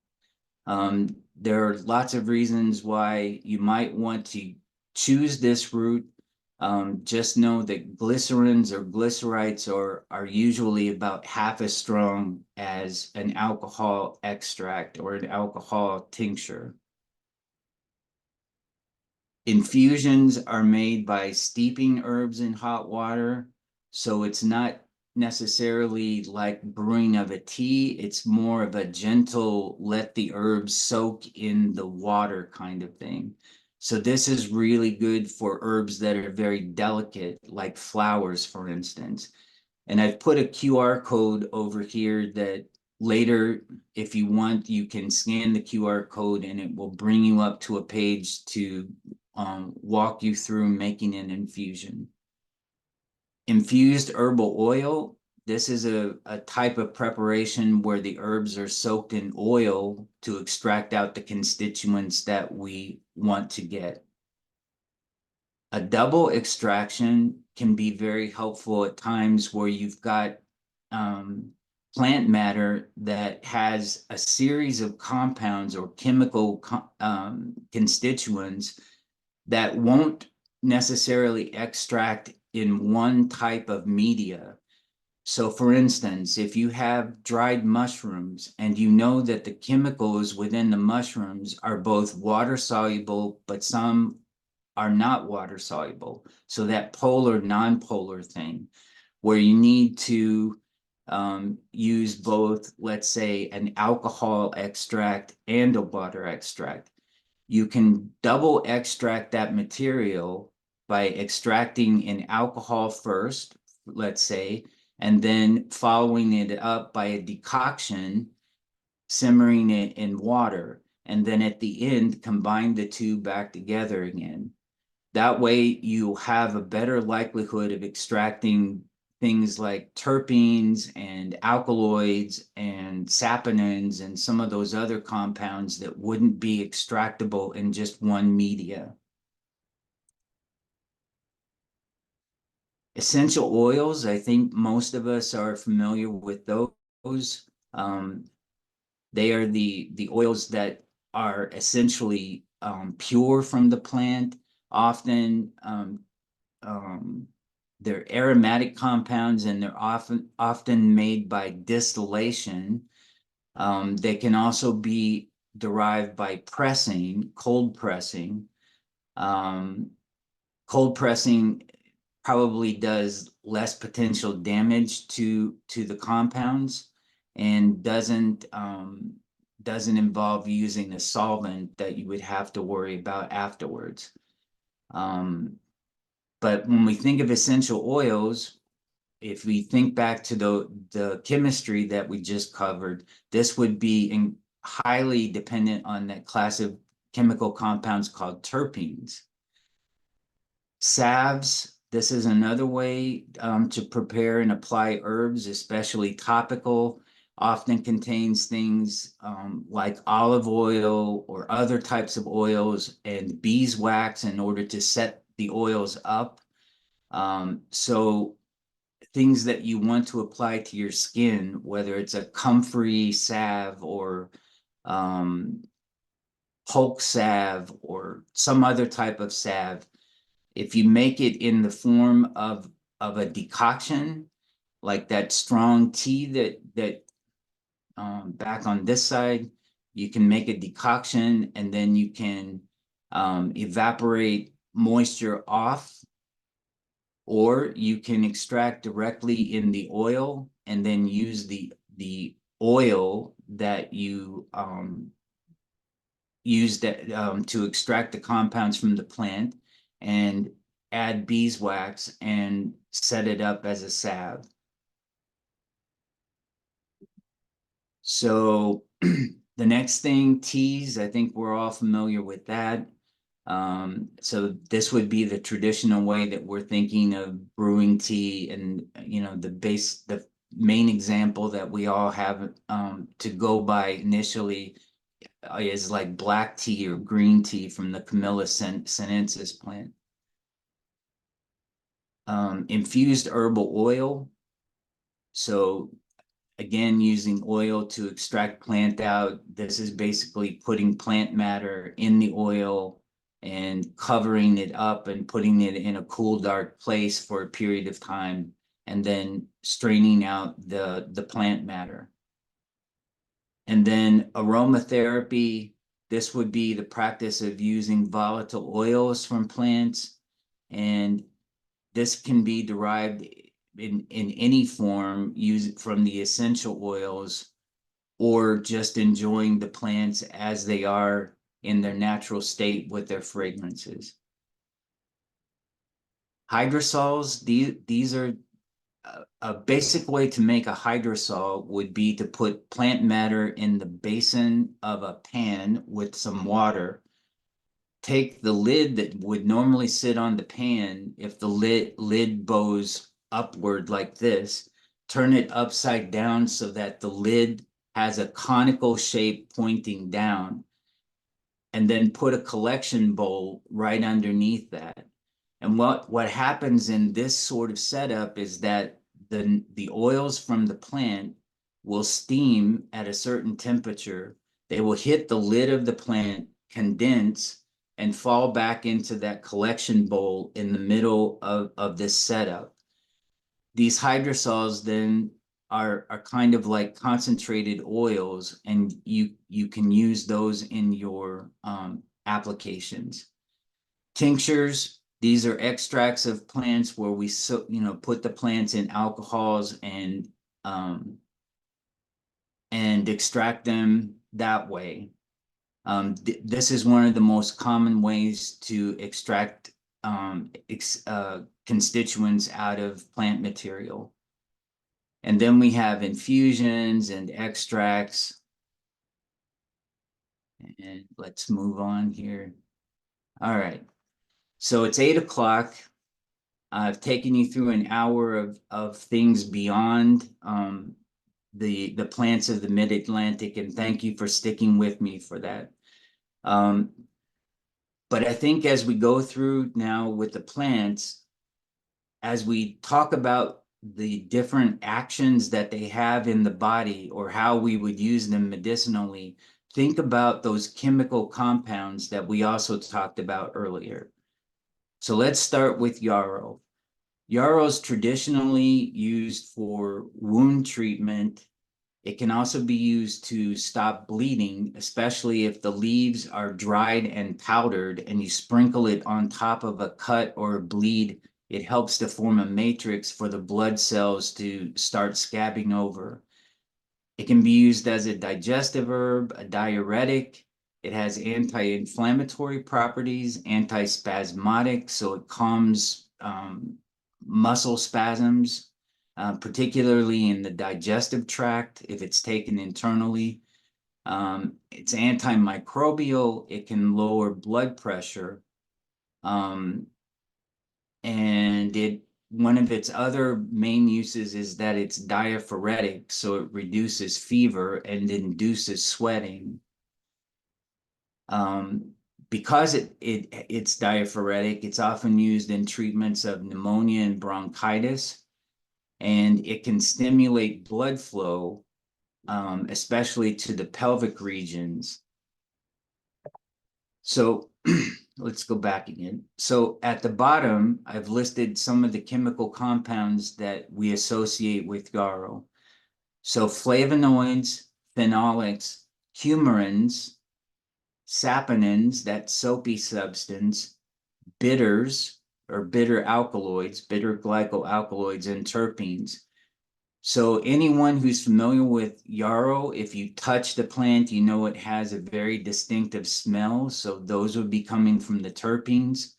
There are lots of reasons why you might want to choose this route. Just know that glycerins or glycerites are usually about half as strong as an alcohol extract or an alcohol tincture. Infusions are made by steeping herbs in hot water, so it's not necessarily like brewing of a tea. It's more of a gentle, let the herbs soak in the water kind of thing. So this is really good for herbs that are very delicate, like flowers, for instance. And I've put a QR code over here that later, if you want, you can scan the QR code and it will bring you up to a page to walk you through making an infusion. Infused herbal oil. This is a type of preparation where the herbs are soaked in oil to extract out the constituents that we want to get. A double extraction can be very helpful at times where you've got plant matter that has a series of compounds or chemical constituents that won't necessarily extract in one type of media. So for instance, if you have dried mushrooms and you know that the chemicals within the mushrooms are both water soluble, but some are not water soluble. So that polar non-polar thing where you need to use both, let's say, an alcohol extract and a water extract. You can double extract that material by extracting an alcohol first, let's say, and then following it up by a decoction, simmering it in water, and then at the end, combine the two back together again. That way you have a better likelihood of extracting things like terpenes and alkaloids and saponins and some of those other compounds that wouldn't be extractable in just one media. Essential oils, I think most of us are familiar with those. They are the oils that are essentially pure from the plant. Often they're aromatic compounds and they're often made by distillation. They can also be derived by pressing, cold pressing. Cold pressing probably does less potential damage to the compounds and doesn't involve using a solvent that you would have to worry about afterwards. But when we think of essential oils, if we think back to the chemistry that we just covered, this would be highly dependent on that class of chemical compounds called terpenes. Salves, this is another way to prepare and apply herbs, especially topical, often contains things like olive oil or other types of oils and beeswax in order to set the oils up. So things that you want to apply to your skin, whether it's a comfrey salve or Hulk salve or some other type of salve, if you make it in the form of a decoction, like that strong tea that back on this side, you can make a decoction and then you can evaporate moisture off, or you can extract directly in the oil and then use the oil that you use that to extract the compounds from the plant and add beeswax and set it up as a salve. So the next thing, teas, I think we're all familiar with that. So this would be the traditional way that we're thinking of brewing tea, and the main example that we all have to go by initially is like black tea or green tea from the Camellia sinensis plant. Infused herbal oil. So again, using oil to extract plant out. This is basically putting plant matter in the oil and covering it up and putting it in a cool, dark place for a period of time, and then straining out the plant matter. And then aromatherapy, this would be the practice of using volatile oils from plants, and this can be derived in any form, used from the essential oils, or just enjoying the plants as they are in their natural state with their fragrances. Hydrosols, these are a basic way to make a hydrosol would be to put plant matter in the basin of a pan with some water. Take the lid that would normally sit on the pan, if the lid bows upward like this, turn it upside down so that the lid has a conical shape pointing down, and then put a collection bowl right underneath that. And what happens in this sort of setup is that the oils from the plant will steam at a certain temperature. They will hit the lid of the plant, condense, and fall back into that collection bowl in the middle of this setup. These hydrosols then are kind of like concentrated oils, and you can use those in your applications. Tinctures, these are extracts of plants where we put the plants in alcohols and extract them that way. This is one of the most common ways to extract constituents out of plant material. And then we have infusions and extracts. And let's move on here. All right. So it's 8 o'clock. I've taken you through an hour of things beyond the plants of the Mid-Atlantic, and thank you for sticking with me for that. But I think as we go through now with the plants, as we talk about the different actions that they have in the body or how we would use them medicinally, think about those chemical compounds that we also talked about earlier. So let's start with yarrow. Yarrow is traditionally used for wound treatment. It can also be used to stop bleeding, especially if the leaves are dried and powdered and you sprinkle it on top of a cut or a bleed. It helps to form a matrix for the blood cells to start scabbing over. It can be used as a digestive herb, a diuretic. It has anti-inflammatory properties, anti-spasmodic, so it calms muscle spasms, particularly in the digestive tract if it's taken internally. It's antimicrobial. It can lower blood pressure. And one of its other main uses is that it's diaphoretic, so it reduces fever and induces sweating. Because it's diaphoretic, it's often used in treatments of pneumonia and bronchitis, and it can stimulate blood flow, especially to the pelvic regions. So let's go back again. So at the bottom, I've listed some of the chemical compounds that we associate with yarrow. So flavonoids, phenolics, coumarins, saponins, that soapy substance, bitters or bitter alkaloids, bitter glycoalkaloids, and terpenes. So anyone who's familiar with yarrow, if you touch the plant, you know it has a very distinctive smell. So those would be coming from the terpenes.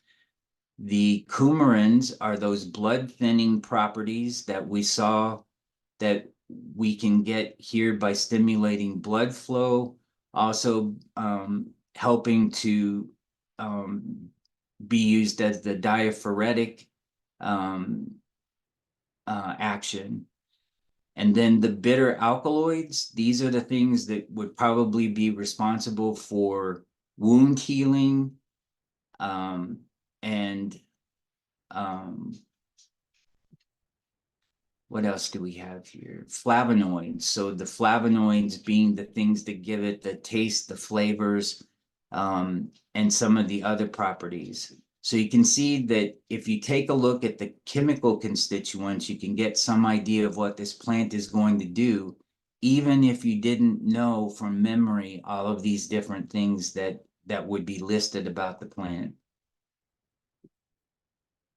The coumarins are those blood thinning properties that we saw that we can get here by stimulating blood flow, also helping to be used as the diaphoretic action. And then the bitter alkaloids, these are the things that would probably be responsible for wound healing, and what else do we have here? Flavonoids. So the flavonoids being the things that give it the taste, the flavors, and some of the other properties. So you can see that if you take a look at the chemical constituents, you can get some idea of what this plant is going to do, even if you didn't know from memory all of these different things that would be listed about the plant.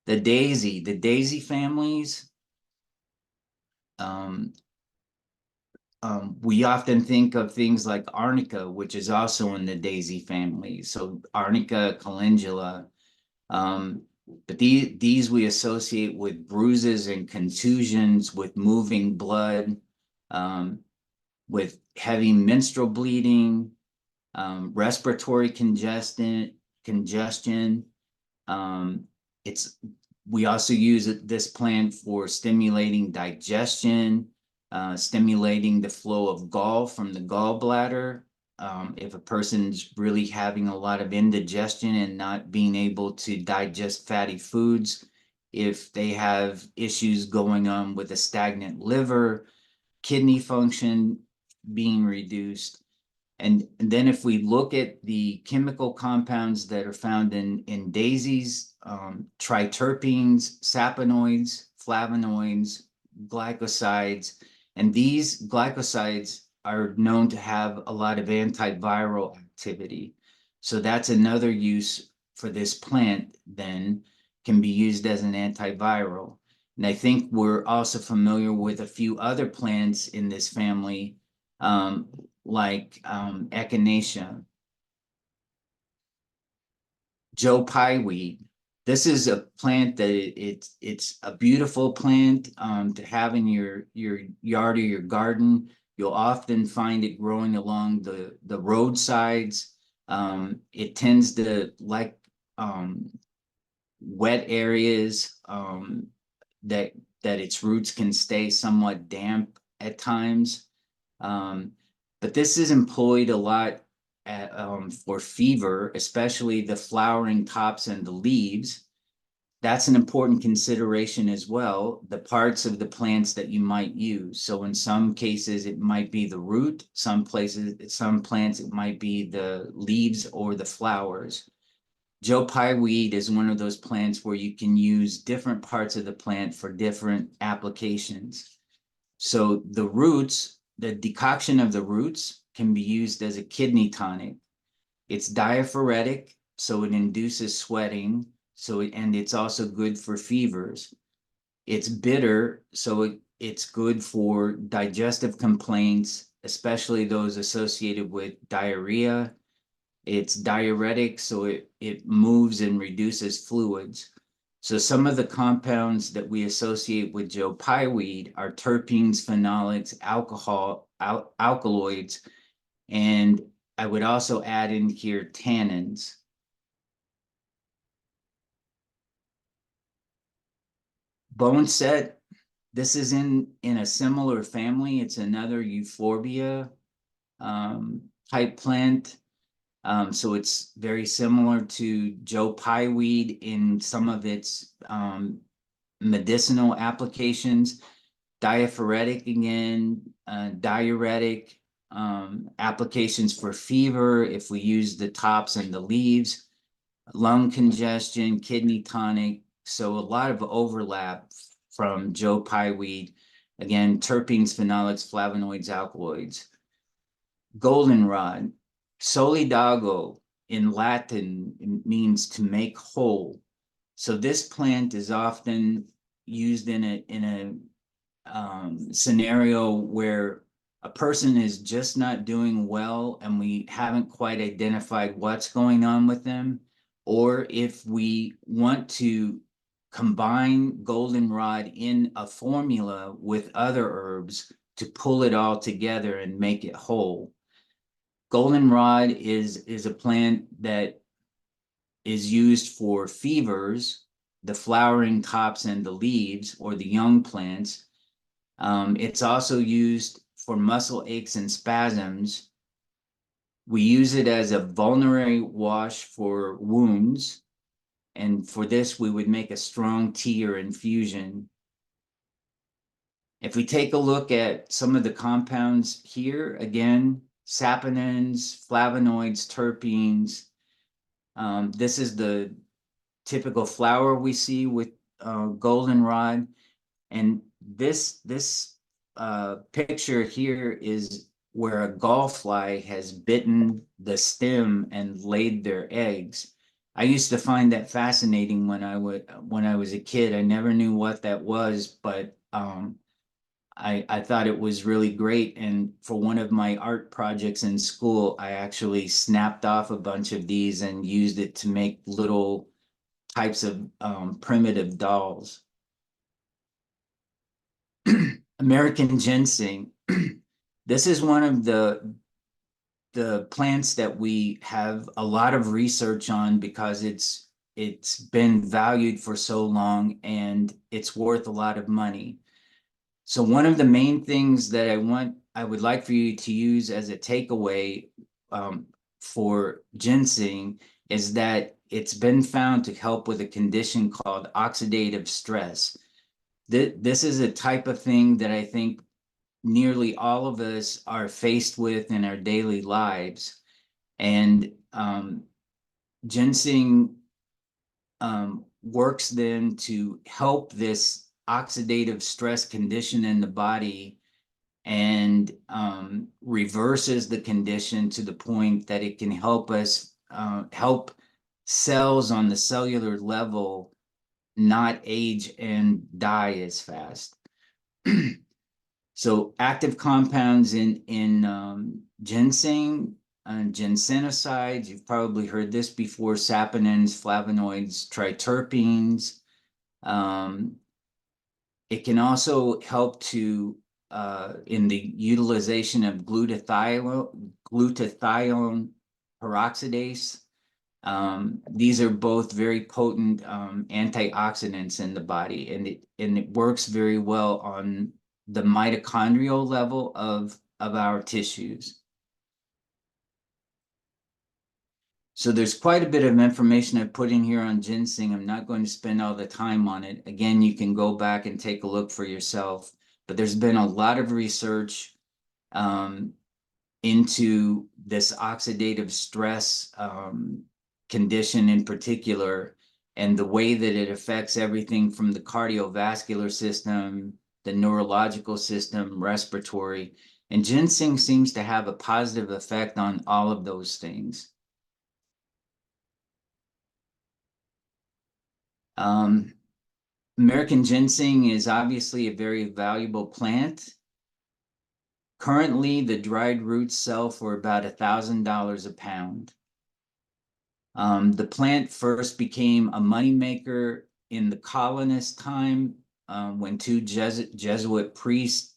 The daisy families, we often think of things like arnica, which is also in the daisy family. So arnica, calendula. But these we associate with bruises and contusions, with moving blood, with heavy menstrual bleeding, respiratory congestion. It's we also use this plant for stimulating digestion, stimulating the flow of gall from the gallbladder. If a person's really having a lot of indigestion and not being able to digest fatty foods, if they have issues going on with a stagnant liver, kidney function being reduced. And then if we look at the chemical compounds that are found in daisies, triterpenes, saponoids, flavonoids, glycosides, and these glycosides are known to have a lot of antiviral activity. So that's another use for this plant, then can be used as an antiviral. And I think we're also familiar with a few other plants in this family, like echinacea, Joe Pye weed. This is a plant that it's a beautiful plant to have in your yard or your garden. You'll often find it growing along the roadsides. It tends to like wet areas, that its roots can stay somewhat damp at times. But this is employed a lot for fever, especially the flowering tops and the leaves. That's an important consideration as well, the parts of the plants that you might use. So in some cases, it might be the root, some plants, it might be the leaves or the flowers. Joe Pye weed is one of those plants where you can use different parts of the plant for different applications. So the roots, the decoction of the roots can be used as a kidney tonic. It's diaphoretic, so it induces sweating. And it's also good for fevers. It's bitter, so it's good for digestive complaints, especially those associated with diarrhea. It's diuretic, so it moves and reduces fluids. So some of the compounds that we associate with Joe Pye weed are terpenes, phenolics, alkaloids, and I would also add in here tannins. Boneset, this is in a similar family. It's another euphorbia type plant. So it's very similar to Joe Pye weed in some of its medicinal applications. Diaphoretic again, diuretic, applications for fever if we use the tops and the leaves, lung congestion, kidney tonic. So a lot of overlap from Joe Pye weed. Again, terpenes, phenolics, flavonoids, alkaloids. Goldenrod, solidago in Latin means to make whole. So this plant is often used in a scenario where a person is just not doing well and we haven't quite identified what's going on with them, or if we want to combine goldenrod in a formula with other herbs to pull it all together and make it whole. Goldenrod is a plant that is used for fevers, the flowering tops and the leaves, or the young plants. It's also used for muscle aches and spasms. We use it as a vulnerary wash for wounds. And for this, we would make a strong tea or infusion. If we take a look at some of the compounds here, again, saponins, flavonoids, terpenes. This is the typical flower we see with goldenrod. And this picture here is where a gallfly has bitten the stem and laid their eggs. I used to find that fascinating when I was a kid. I never knew what that was, but I thought it was really great. And for one of my art projects in school, I actually snapped off a bunch of these and used it to make little types of primitive dolls. American ginseng. This is one of the plants that we have a lot of research on because it's been valued for so long and it's worth a lot of money. So one of the main things that I would like for you to use as a takeaway for ginseng is that it's been found to help with a condition called oxidative stress. This is a type of thing that I think nearly all of us are faced with in our daily lives. And ginseng works then to help this oxidative stress condition in the body and reverses the condition to the point that it can help us help cells on the cellular level not age and die as fast. So active compounds in ginseng, ginsenosides, you've probably heard this before, saponins, flavonoids, triterpenes. It can also help to in the utilization of glutathione peroxidase. These are both very potent antioxidants in the body, and it works very well on the mitochondrial level of our tissues. So there's quite a bit of information I put in here on ginseng. I'm not going to spend all the time on it. Again, you can go back and take a look for yourself, but there's been a lot of research into this oxidative stress condition in particular, and the way that it affects everything from the cardiovascular system, the neurological system, respiratory, and ginseng seems to have a positive effect on all of those things. American ginseng is obviously a very valuable plant. Currently, the dried roots sell for about $1,000 a pound. The plant first became a moneymaker in the colonist time when two Jesuit priests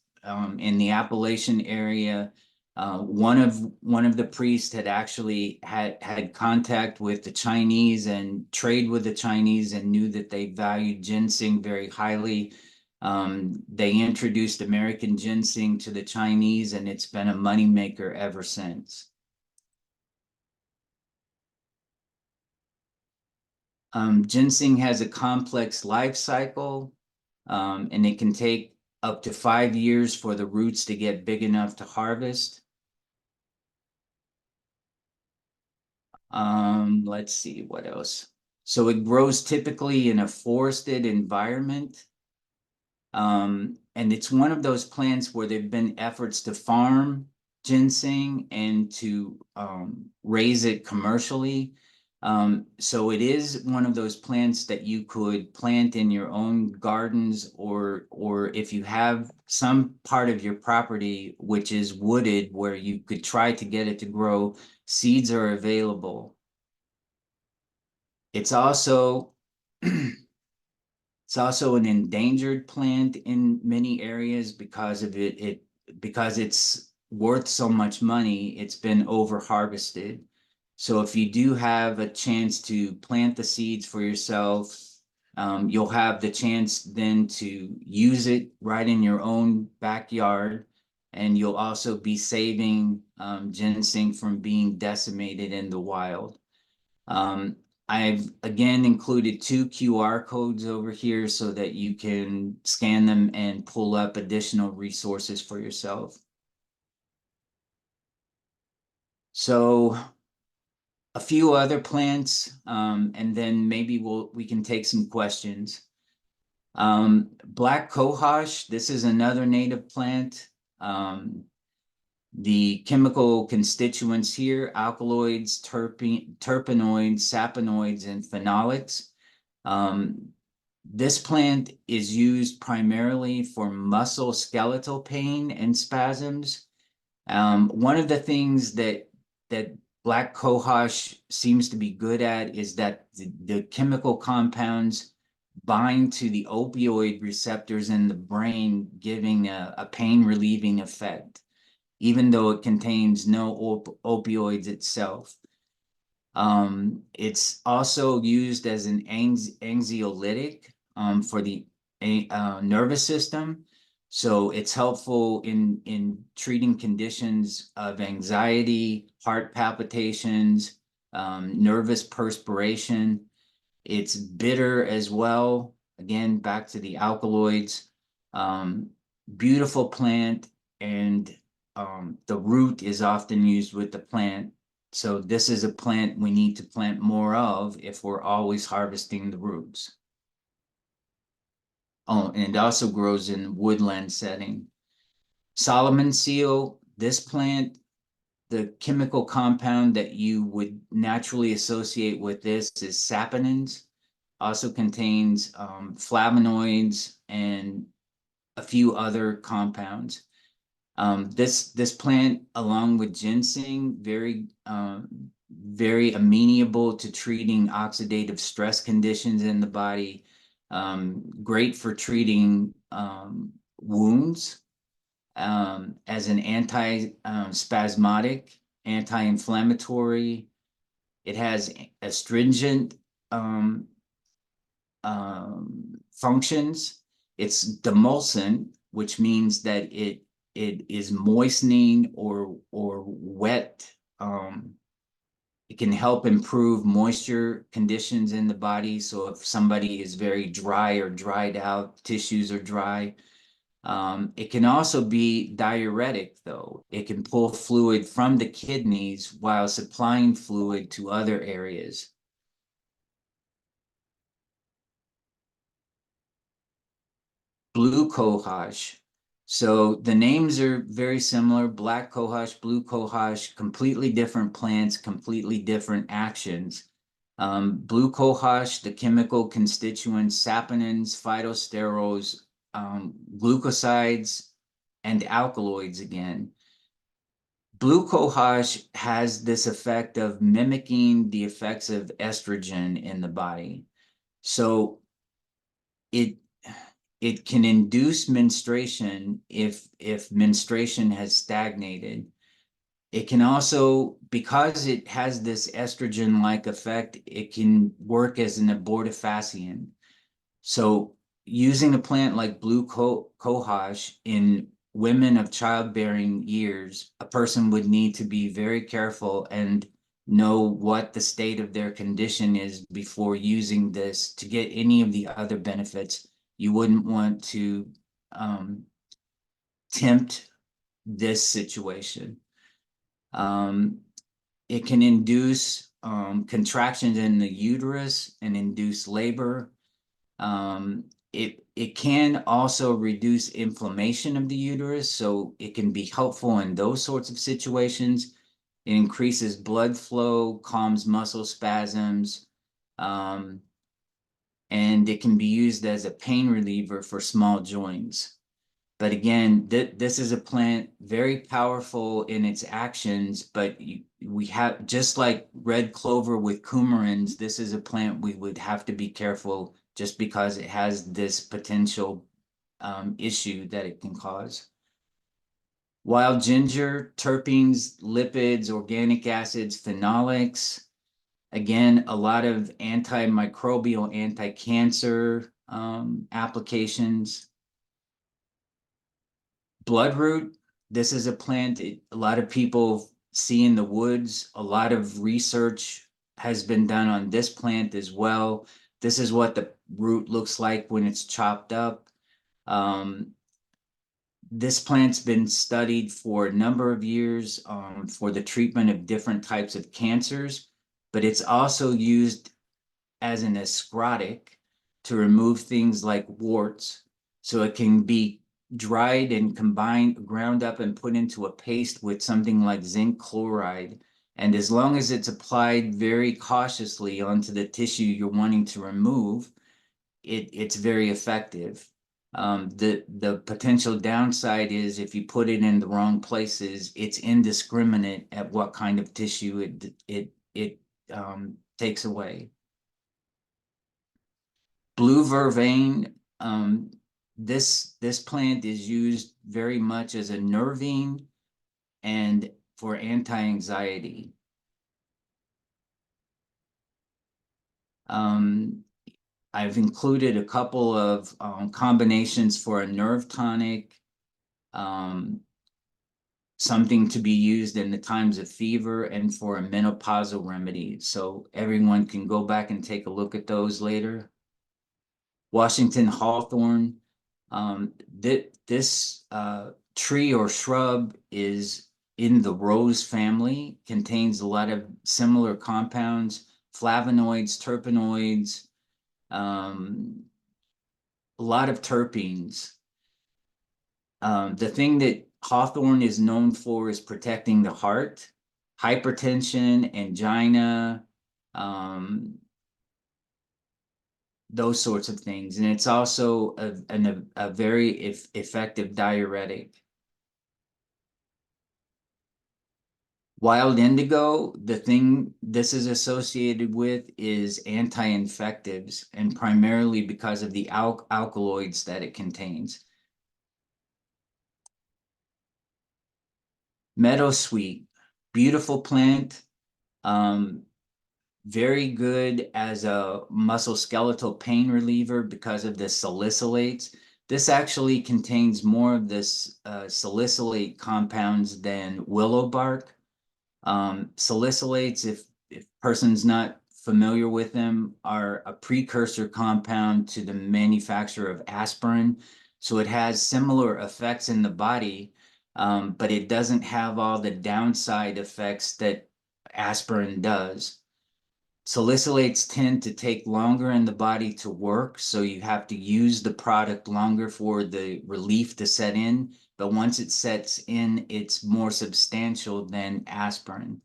in the Appalachian area, one of the priests had actually had contact with the Chinese and trade with the Chinese and knew that they valued ginseng very highly. They introduced American ginseng to the Chinese, and it's been a moneymaker ever since. Ginseng has a complex life cycle, and it can take up to 5 years for the roots to get big enough to harvest. Let's see what else. So it grows typically in a forested environment. And it's one of those plants where there've been efforts to farm ginseng and to raise it commercially. So it is one of those plants that you could plant in your own gardens, or if you have some part of your property which is wooded where you could try to get it to grow, seeds are available. It's also it's also an endangered plant in many areas because of because it's worth so much money. It's been over harvested. So if you do have a chance to plant the seeds for yourself, you'll have the chance then to use it right in your own backyard, and you'll also be saving ginseng from being decimated in the wild. I've again included 2 QR codes over here so that you can scan them and pull up additional resources for yourself. So a few other plants, and then maybe we can take some questions. Black cohosh, this is another native plant. The chemical constituents here: alkaloids, terpenoids, saponoids, and phenolics. This plant is used primarily for musculoskeletal pain and spasms. One of the things that black cohosh seems to be good at is that the chemical compounds bind to the opioid receptors in the brain, giving a pain relieving effect, even though it contains no opioids itself. It's also used as an anxiolytic for the nervous system. So it's helpful in treating conditions of anxiety, heart palpitations, nervous perspiration. It's bitter as well. Again, back to the alkaloids. Um, Beautiful plant, and the root is often used with the plant. So this is a plant we need to plant more of if we're always harvesting the roots. Oh, and it also grows in woodland setting. Solomon seal, this plant, the chemical compound that you would naturally associate with this is saponins. Also contains flavonoids and a few other compounds. This plant, along with ginseng, very amenable to treating oxidative stress conditions in the body. Great for treating wounds, as an anti-spasmodic, anti-inflammatory. It has astringent functions. It's demulcent, which means that it is moistening or wet. It can help improve moisture conditions in the body. So if somebody is very dry or dried out, tissues are dry. It can also be diuretic, though. It can pull fluid from the kidneys while supplying fluid to other areas. Blue cohosh. So the names are very similar: black cohosh, blue cohosh, completely different plants, completely different actions. Blue cohosh, the chemical constituents, saponins, phytosterols, glucosides, and alkaloids again. Blue cohosh has this effect of mimicking the effects of estrogen in the body. So it it can induce menstruation if menstruation has stagnated. It can also, because it has this estrogen-like effect, it can work as an abortifacient. So using a plant like blue cohosh in women of childbearing years, a person would need to be very careful and know what the state of their condition is before using this to get any of the other benefits. You wouldn't want to tempt this situation. It can induce contractions in the uterus and induce labor. It can also reduce inflammation of the uterus, so it can be helpful in those sorts of situations. It increases blood flow, calms muscle spasms, and it can be used as a pain reliever for small joints. But again, this is a plant very powerful in its actions, but we have, just like red clover with coumarins, this is a plant we would have to be careful just because it has this potential issue that it can cause. Wild ginger, terpenes, lipids, organic acids, phenolics. Again, a lot of antimicrobial, anti-cancer applications. Bloodroot, this is a plant a lot of people see in the woods. A lot of research has been done on this plant as well. This is what the root looks like when it's chopped up. This plant's been studied for a number of years for the treatment of different types of cancers, but it's also used as an escrotic to remove things like warts. So it can be dried and combined, ground up and put into a paste with something like zinc chloride. And as long as it's applied very cautiously onto the tissue you're wanting to remove, it's very effective. The potential downside is if you put it in the wrong places, it's indiscriminate at what kind of tissue it takes away. Blue vervain, this plant is used very much as a nervine and for anti-anxiety. I've included a couple of combinations for a nerve tonic, something to be used in the times of fever, and for a menopausal remedy. So everyone can go back and take a look at those later. Washington hawthorn. This tree or shrub is in the rose family, contains a lot of similar compounds, flavonoids, terpenoids, a lot of terpenes. The thing that hawthorn is known for is protecting the heart, hypertension, angina, those sorts of things. And it's also a very effective diuretic. Wild indigo, the thing this is associated with is anti-infectives, and primarily because of the alkaloids that it contains. Meadowsweet, beautiful plant, very good as a musculoskeletal pain reliever because of the salicylates. This actually contains more of this salicylate compounds than willow bark. Salicylates, if person's not familiar with them, are a precursor compound to the manufacture of aspirin. So it has similar effects in the body, but it doesn't have all the downside effects that aspirin does. Salicylates tend to take longer in the body to work, so you have to use the product longer for the relief to set in. But once it sets in, it's more substantial than aspirin.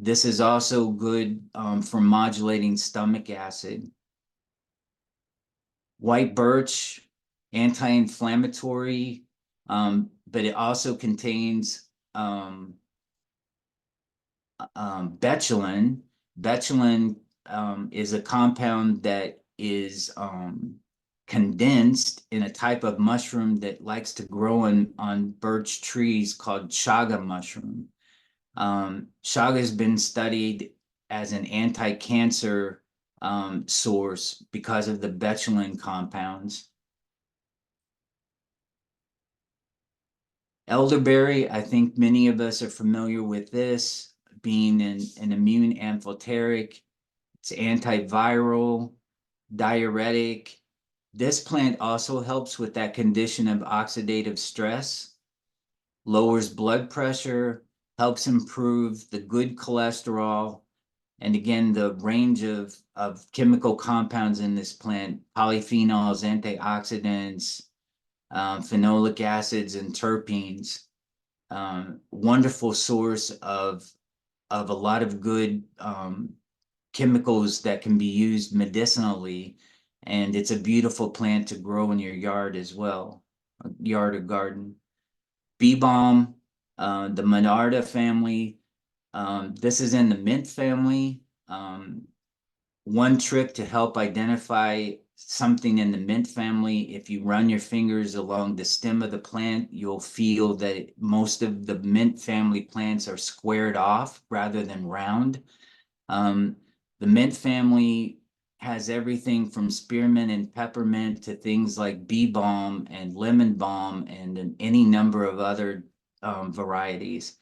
This is also good for modulating stomach acid. White birch, anti-inflammatory, but it also contains betulin. Betulin is a compound that is condensed in a type of mushroom that likes to grow on birch trees called chaga mushroom. Chaga has been studied as an anti-cancer source because of the betulin compounds. Elderberry, I think many of us are familiar with this, being an immune amphoteric. It's antiviral, diuretic. This plant also helps with that condition of oxidative stress, lowers blood pressure, helps improve the good cholesterol. And again, the range of chemical compounds in this plant, polyphenols, antioxidants, phenolic acids, and terpenes. Wonderful source of a lot of good chemicals that can be used medicinally. And it's a beautiful plant to grow in your yard as well, yard or garden. Bee balm, the Monarda family. This is in the mint family. One trick to help identify something in the mint family, if you run your fingers along the stem of the plant, you'll feel that most of the mint family plants are squared off rather than round. The mint family has everything from spearmint and peppermint to things like bee balm and lemon balm and any number of other varieties.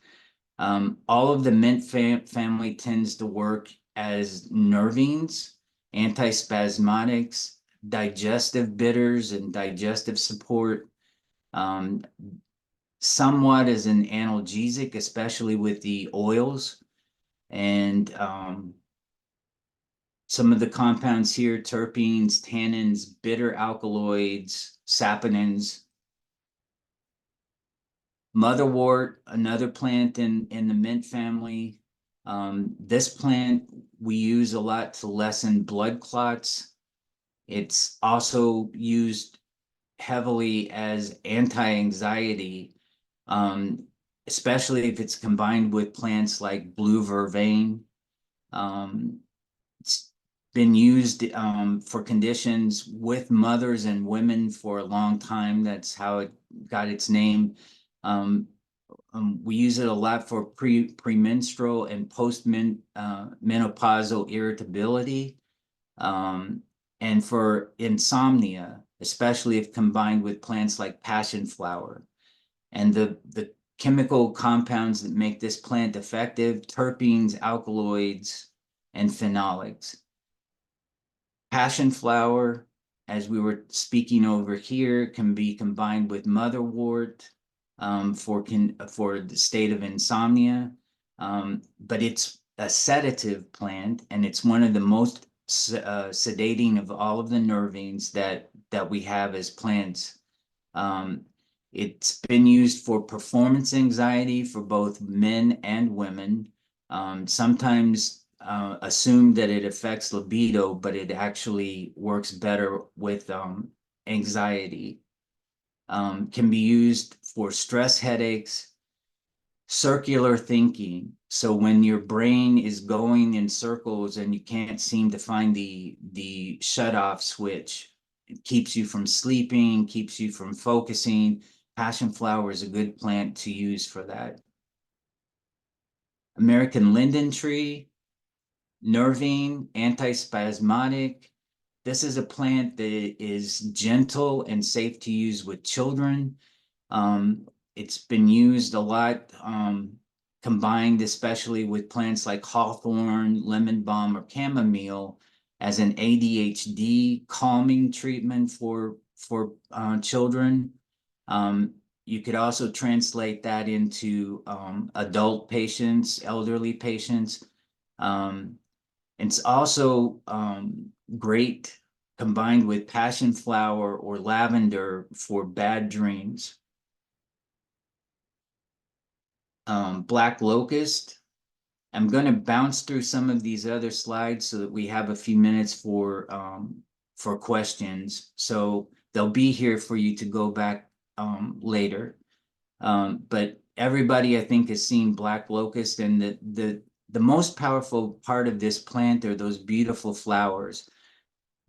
All of the mint family tends to work as nervines, antispasmodics, digestive bitters, and digestive support. Somewhat as an analgesic, especially with the oils. And some of the compounds here, terpenes, tannins, bitter alkaloids, saponins. Motherwort, another plant in the mint family. This plant we use a lot to lessen blood clots. It's also used heavily as anti-anxiety, um, especially if it's combined with plants like blue vervain. Um, it's been used for conditions with mothers and women for a long time. That's how it got its name. Um, we use it a lot for premenstrual and menopausal irritability, um, and for insomnia, especially if combined with plants like passion flower. And the chemical compounds that make this plant effective: terpenes, alkaloids, and phenolics. Passion flower, as we were speaking over here, can be combined with motherwort for the state of insomnia. But it's a sedative plant, and it's one of the most sedating of all of the nervines that we have as plants. Um, it's been used for performance anxiety for both men and women. Sometimes assume that it affects libido, but it actually works better with anxiety. Can be used for stress headaches, circular thinking. So when your brain is going in circles and you can't seem to find the shut off switch, it keeps you from sleeping, keeps you from focusing. Passion flower is a good plant to use for that. American linden tree, nervine, antispasmodic. This is a plant that is gentle and safe to use with children. It's been used a lot, combined especially with plants like hawthorn, lemon balm, or chamomile as an ADHD calming treatment for children. You could also translate that into adult patients, elderly patients. Um, it's also great combined with passion flower or lavender for bad dreams. Black locust. I'm going to bounce through some of these other slides so that we have a few minutes for questions. So they'll be here for you to go back later. But everybody, I think, has seen black locust, and the most powerful part of this plant are those beautiful flowers.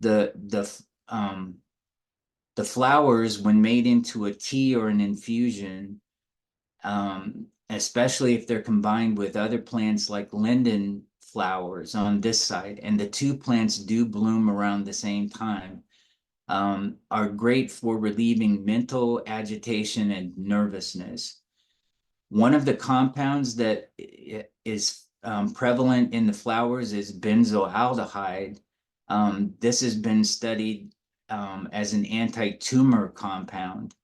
The the flowers, when made into a tea or an infusion, especially if they're combined with other plants like linden flowers on this side, and the two plants do bloom around the same time, are great for relieving mental agitation and nervousness. One of the compounds that is prevalent in the flowers is benzoaldehyde. This has been studied as an anti-tumor compound.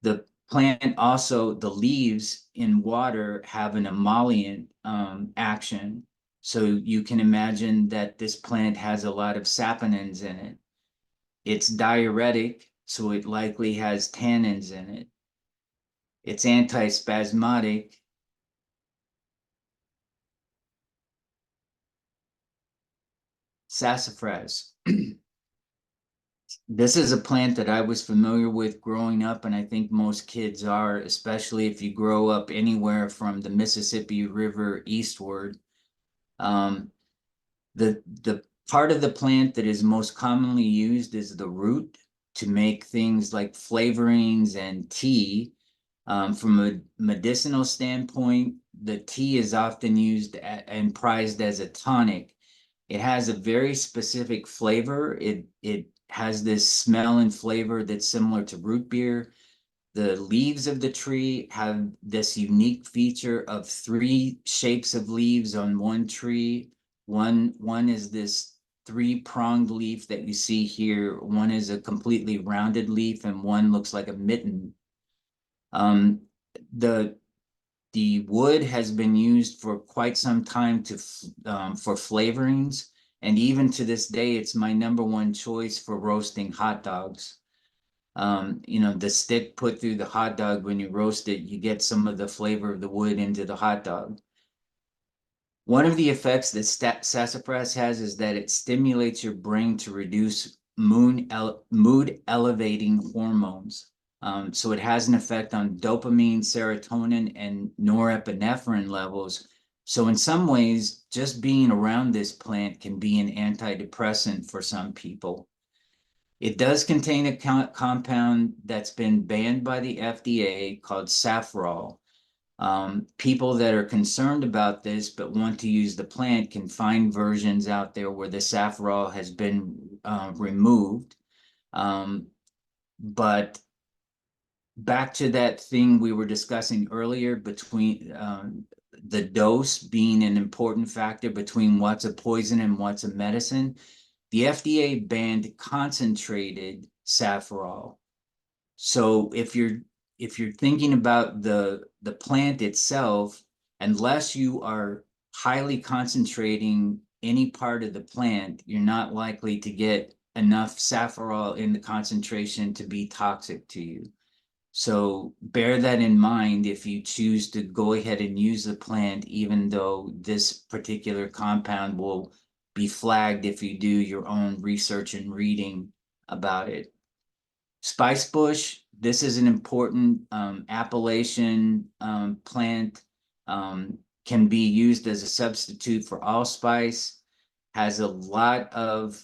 The plant also, the leaves in water have an emollient action. So you can imagine that this plant has a lot of saponins in it. It's diuretic, so it likely has tannins in it. It's antispasmodic. Sassafras. This is a plant that I was familiar with growing up, and I think most kids are, especially if you grow up anywhere from the Mississippi River eastward. Um, the part of the plant that is most commonly used is the root to make things like flavorings and tea. From a medicinal standpoint, the tea is often used and prized as a tonic. It has a very specific flavor. It has this smell and flavor that's similar to root beer. The leaves of the tree have this unique feature of three shapes of leaves on one tree. One is this three-pronged leaf that you see here. One is a completely rounded leaf, and one looks like a mitten. Um, the the wood has been used for quite some time for flavorings, and even to this day, it's my number one choice for roasting hot dogs. The stick put through the hot dog, when you roast it, you get some of the flavor of the wood into the hot dog. One of the effects that sassafras has is that it stimulates your brain to reduce mood elevating hormones. So it has an effect on dopamine, serotonin, and norepinephrine levels. So in some ways, just being around this plant can be an antidepressant for some people. It does contain a compound that's been banned by the FDA called safrole. People that are concerned about this but want to use the plant can find versions out there where the safrole has been removed. But back to that thing we were discussing earlier between the dose being an important factor between what's a poison and what's a medicine. The FDA banned concentrated safrole. So if you're thinking about the plant itself, unless you are highly concentrating any part of the plant, you're not likely to get enough safrole in the concentration to be toxic to you. So bear that in mind if you choose to go ahead and use the plant, even though this particular compound will be flagged if you do your own research and reading about it. Spice bush, this is an important Appalachian plant, can be used as a substitute for allspice, has a lot of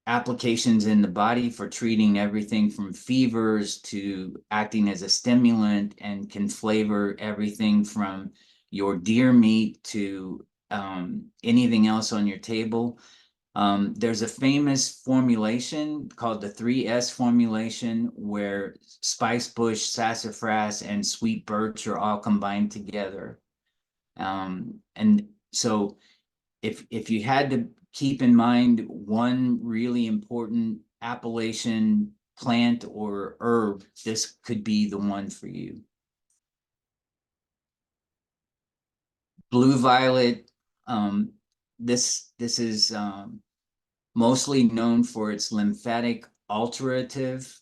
applications in the body for treating everything from fevers to acting as a stimulant, and can flavor everything from your deer meat to anything else on your table. There's a famous formulation called the 3S formulation where spice bush, sassafras, and sweet birch are all combined together. And so if you had to keep in mind one really important Appalachian plant or herb, this could be the one for you. Blue violet, this is mostly known for its lymphatic alterative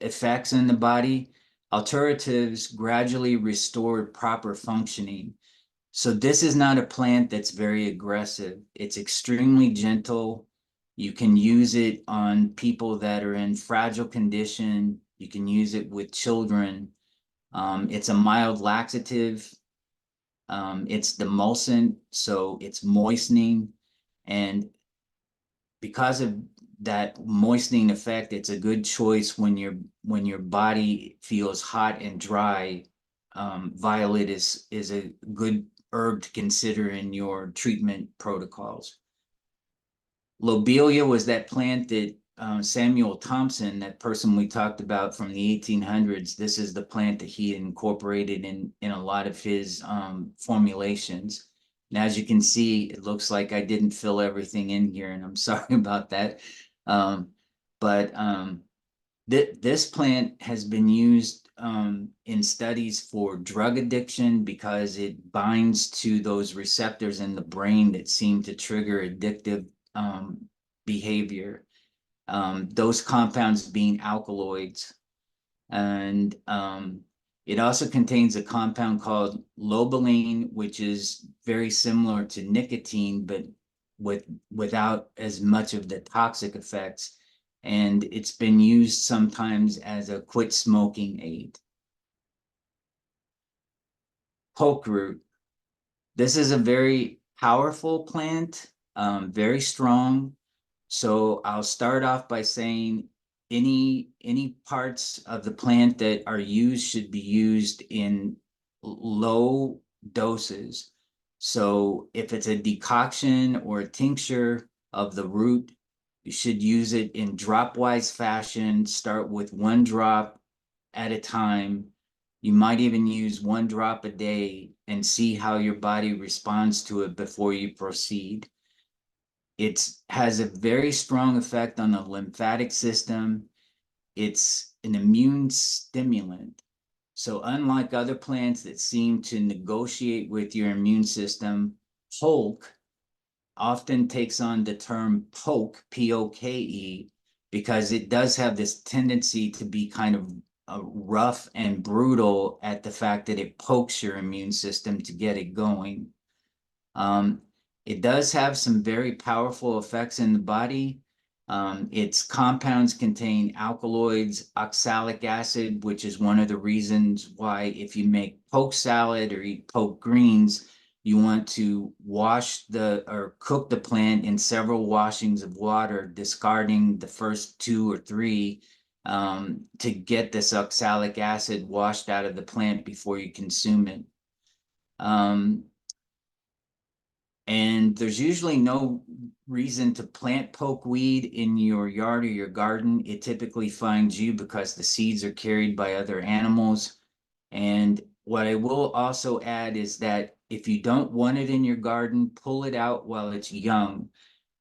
effects in the body. Alteratives gradually restore proper functioning. So this is not a plant that's very aggressive. It's extremely gentle. You can use it on people that are in fragile condition. You can use it with children. It's a mild laxative. It's demulcent, so it's moistening. And because of that moistening effect, it's a good choice when your body feels hot and dry. Violet is a good herb to consider in your treatment protocols. Lobelia was that plant that Samuel Thompson, that person we talked about from the 1800s, this is the plant that he incorporated in a lot of his formulations. And as you can see, it looks like I didn't fill everything in here, and I'm sorry about that. But this plant has been used in studies for drug addiction because it binds to those receptors in the brain that seem to trigger addictive behavior. Those compounds being alkaloids. And it also contains a compound called lobeline, which is very similar to nicotine, but without as much of the toxic effects. And it's been used sometimes as a quit smoking aid. Poke root. This is a very powerful plant, very strong. So I'll start off by saying any parts of the plant that are used should be used in low doses. So if it's a decoction or a tincture of the root, you should use it in drop-wise fashion. Start with 1 drop at a time. You might even use 1 drop a day and see how your body responds to it before you proceed. It has a very strong effect on the lymphatic system. It's an immune stimulant. So unlike other plants that seem to negotiate with your immune system, Polk often takes on the term poke, P-O-K-E, because it does have this tendency to be kind of rough and brutal at the fact that it pokes your immune system to get it going. Um, it does have some very powerful effects in the body. Its compounds contain alkaloids, oxalic acid, which is one of the reasons why if you make poke salad or eat poke greens, you want to wash or cook the plant in several washings of water, discarding the first 2 or 3 to get this oxalic acid washed out of the plant before you consume it. And there's usually no reason to plant pokeweed in your yard or your garden. It typically finds you because the seeds are carried by other animals. And what I will also add is that if you don't want it in your garden, pull it out while it's young.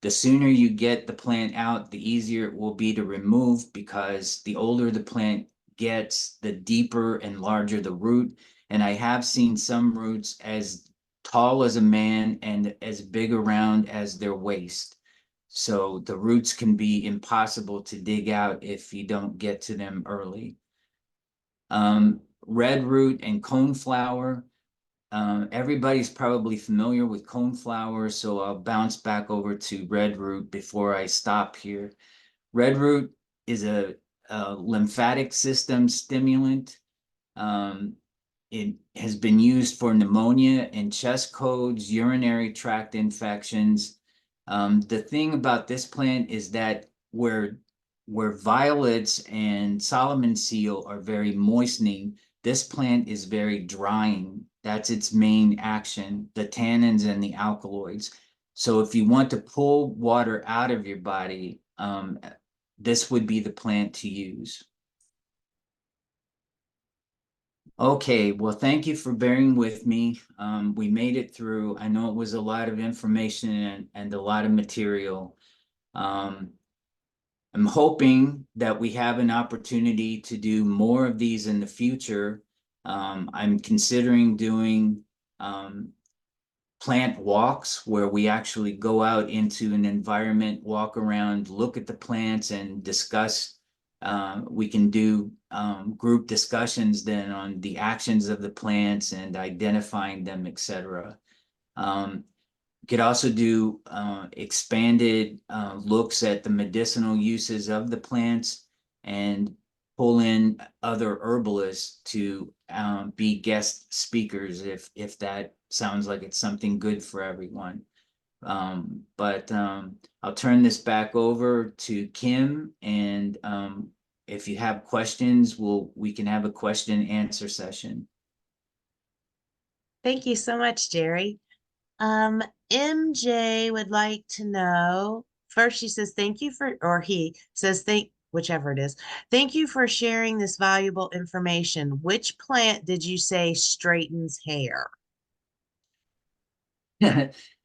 The sooner you get the plant out, the easier it will be to remove, because the older the plant gets, the deeper and larger the root. And I have seen some roots as tall as a man and as big around as their waist. So the roots can be impossible to dig out if you don't get to them early. Red root and coneflower. Everybody's probably familiar with coneflower, so I'll bounce back over to red root before I stop here. Red root is a lymphatic system stimulant. It has been used for pneumonia and chest colds, urinary tract infections. The thing about this plant is that where violets and Solomon seal are very moistening, this plant is very drying. That's its main action, the tannins and the alkaloids. So if you want to pull water out of your body, this would be the plant to use. Okay, well, thank you for bearing with me. We made it through. I know it was a lot of information and a lot of material. I'm hoping that we have an opportunity to do more of these in the future. I'm considering doing plant walks where we actually go out into an environment, walk around, look at the plants and discuss. We can do group discussions then on the actions of the plants and identifying them, etc. Could also do expanded looks at the medicinal uses of the plants and pull in other herbalists to be guest speakers if that sounds like it's something good for everyone. But I'll turn this back over to Kim, and if you have questions, we can have a question and answer session. Thank you so much, Jerry. Um, MJ would like to know, first she says, thank you for, or he says, whichever it is, thank you for sharing this valuable information. Which plant did you say straightens hair?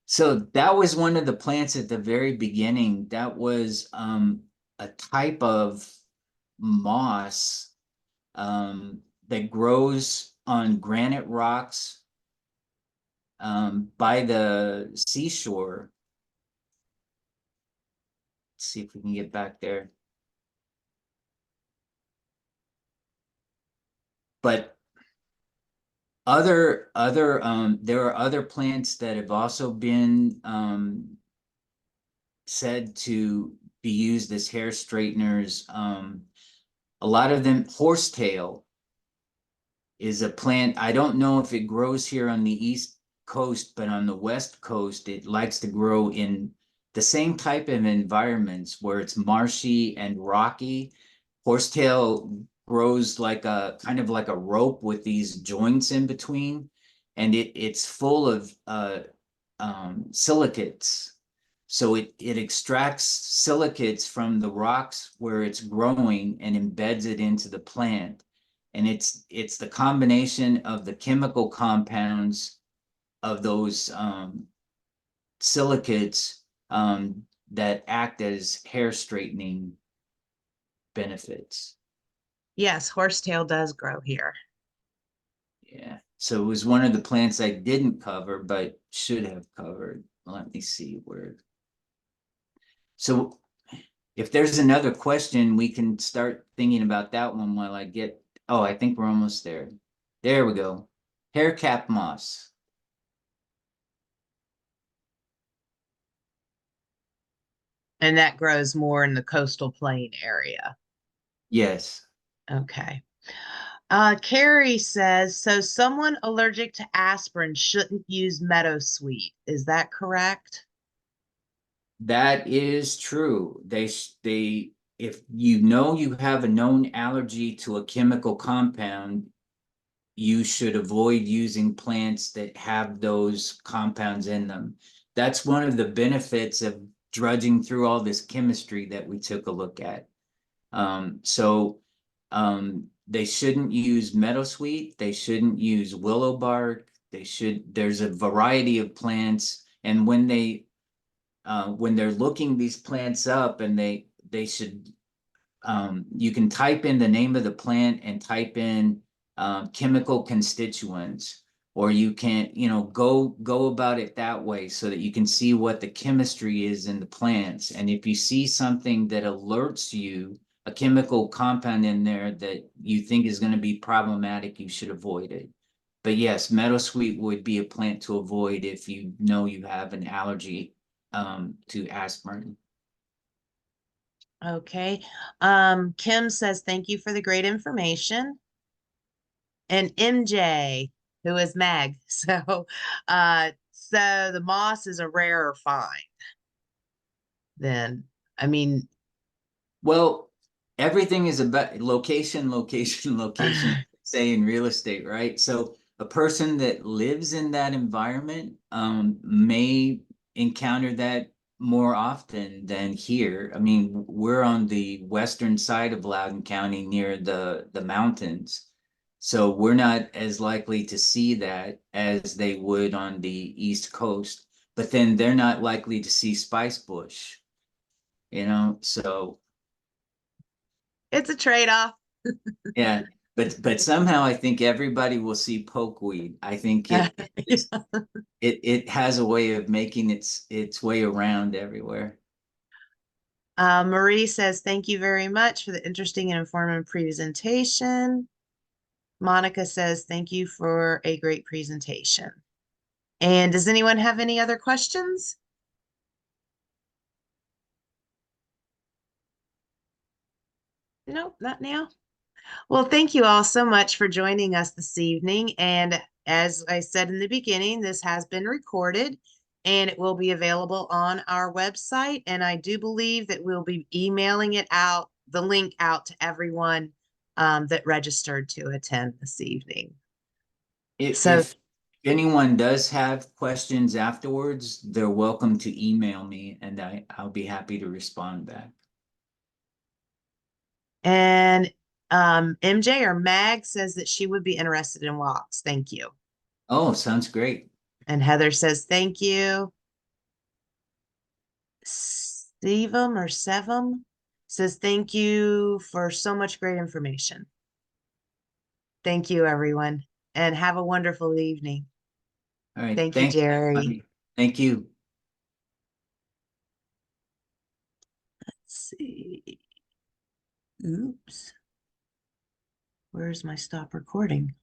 So that was one of the plants at the very beginning. That was a type of moss that grows on granite rocks by the seashore. Let's see if we can get back there. But there are other plants that have also been said to be used as hair straighteners. A lot of them, horsetail is a plant. I don't know if it grows here on the East Coast, but on the West Coast, it likes to grow in the same type of environments where it's marshy and rocky. Horsetail grows like a kind of like a rope with these joints in between, and it's full of silicates. So it extracts silicates from the rocks where it's growing and embeds it into the plant. And it's the combination of the chemical compounds of those silicates that act as hair straightening benefits. Yes, horsetail does grow here. Yeah. So it was one of the plants I didn't cover, but should have covered. Let me see where. So if there's another question, we can start thinking about that one while I get Oh, I think we're almost there. There we go. Haircap moss. And that grows more in the coastal plain area. Yes, Okay. Carrie says, so someone allergic to aspirin shouldn't use meadowsweet. Is that correct? that is true. They if you know you have a known allergy to a chemical compound, you should avoid using plants that have those compounds in them. That's one of the benefits of drudging through all this chemistry that we took a look at. They shouldn't use meadowsweet. They shouldn't use willow bark. There's a variety of plants. And when they're looking these plants up and they should, you can type in the name of the plant and type in chemical constituents, or you can, go about it that way so that you can see what the chemistry is in the plants. And if you see something that alerts you, a chemical compound in there that you think is going to be problematic, you should avoid it. But yes, meadowsweet would be a plant to avoid if you know you have an allergy to aspirin. Okay. Kim says, thank you for the great information. And MJ, who is Meg. So the moss is a rarer find then. I mean, Well, everything is about location, location, location, say in real estate, right? So a person that lives in that environment may encounter that more often than here. I mean, we're on the western side of Loudoun County near the mountains. So we're not as likely to see that as they would on the East Coast, but then they're not likely to see spice bush, so it's a trade-off. yeah, but somehow I think everybody will see pokeweed. I think it has a way of making its way around everywhere. Marie says, thank you very much for the interesting and informative presentation. Monica says, thank you for a great presentation. And does anyone have any other questions? Nope, not now. Well, thank you all so much for joining us this evening. And as I said in the beginning, this has been recorded and it will be available on our website. And I do believe that we'll be emailing it out, the link out to everyone that registered to attend this evening. So, If anyone does have questions afterwards, they're welcome to email me and I'll be happy to respond back. and MJ or Mag says that she would be interested in walks. Thank you. Oh, sounds great. And Heather says, thank you. Stevam or Sevam says, thank you for so much great information. Thank you, everyone, and have a wonderful evening. All right. Thank you, Thanks, Jerry. everybody. Thank you. Let's see. Oops. Where's my stop recording?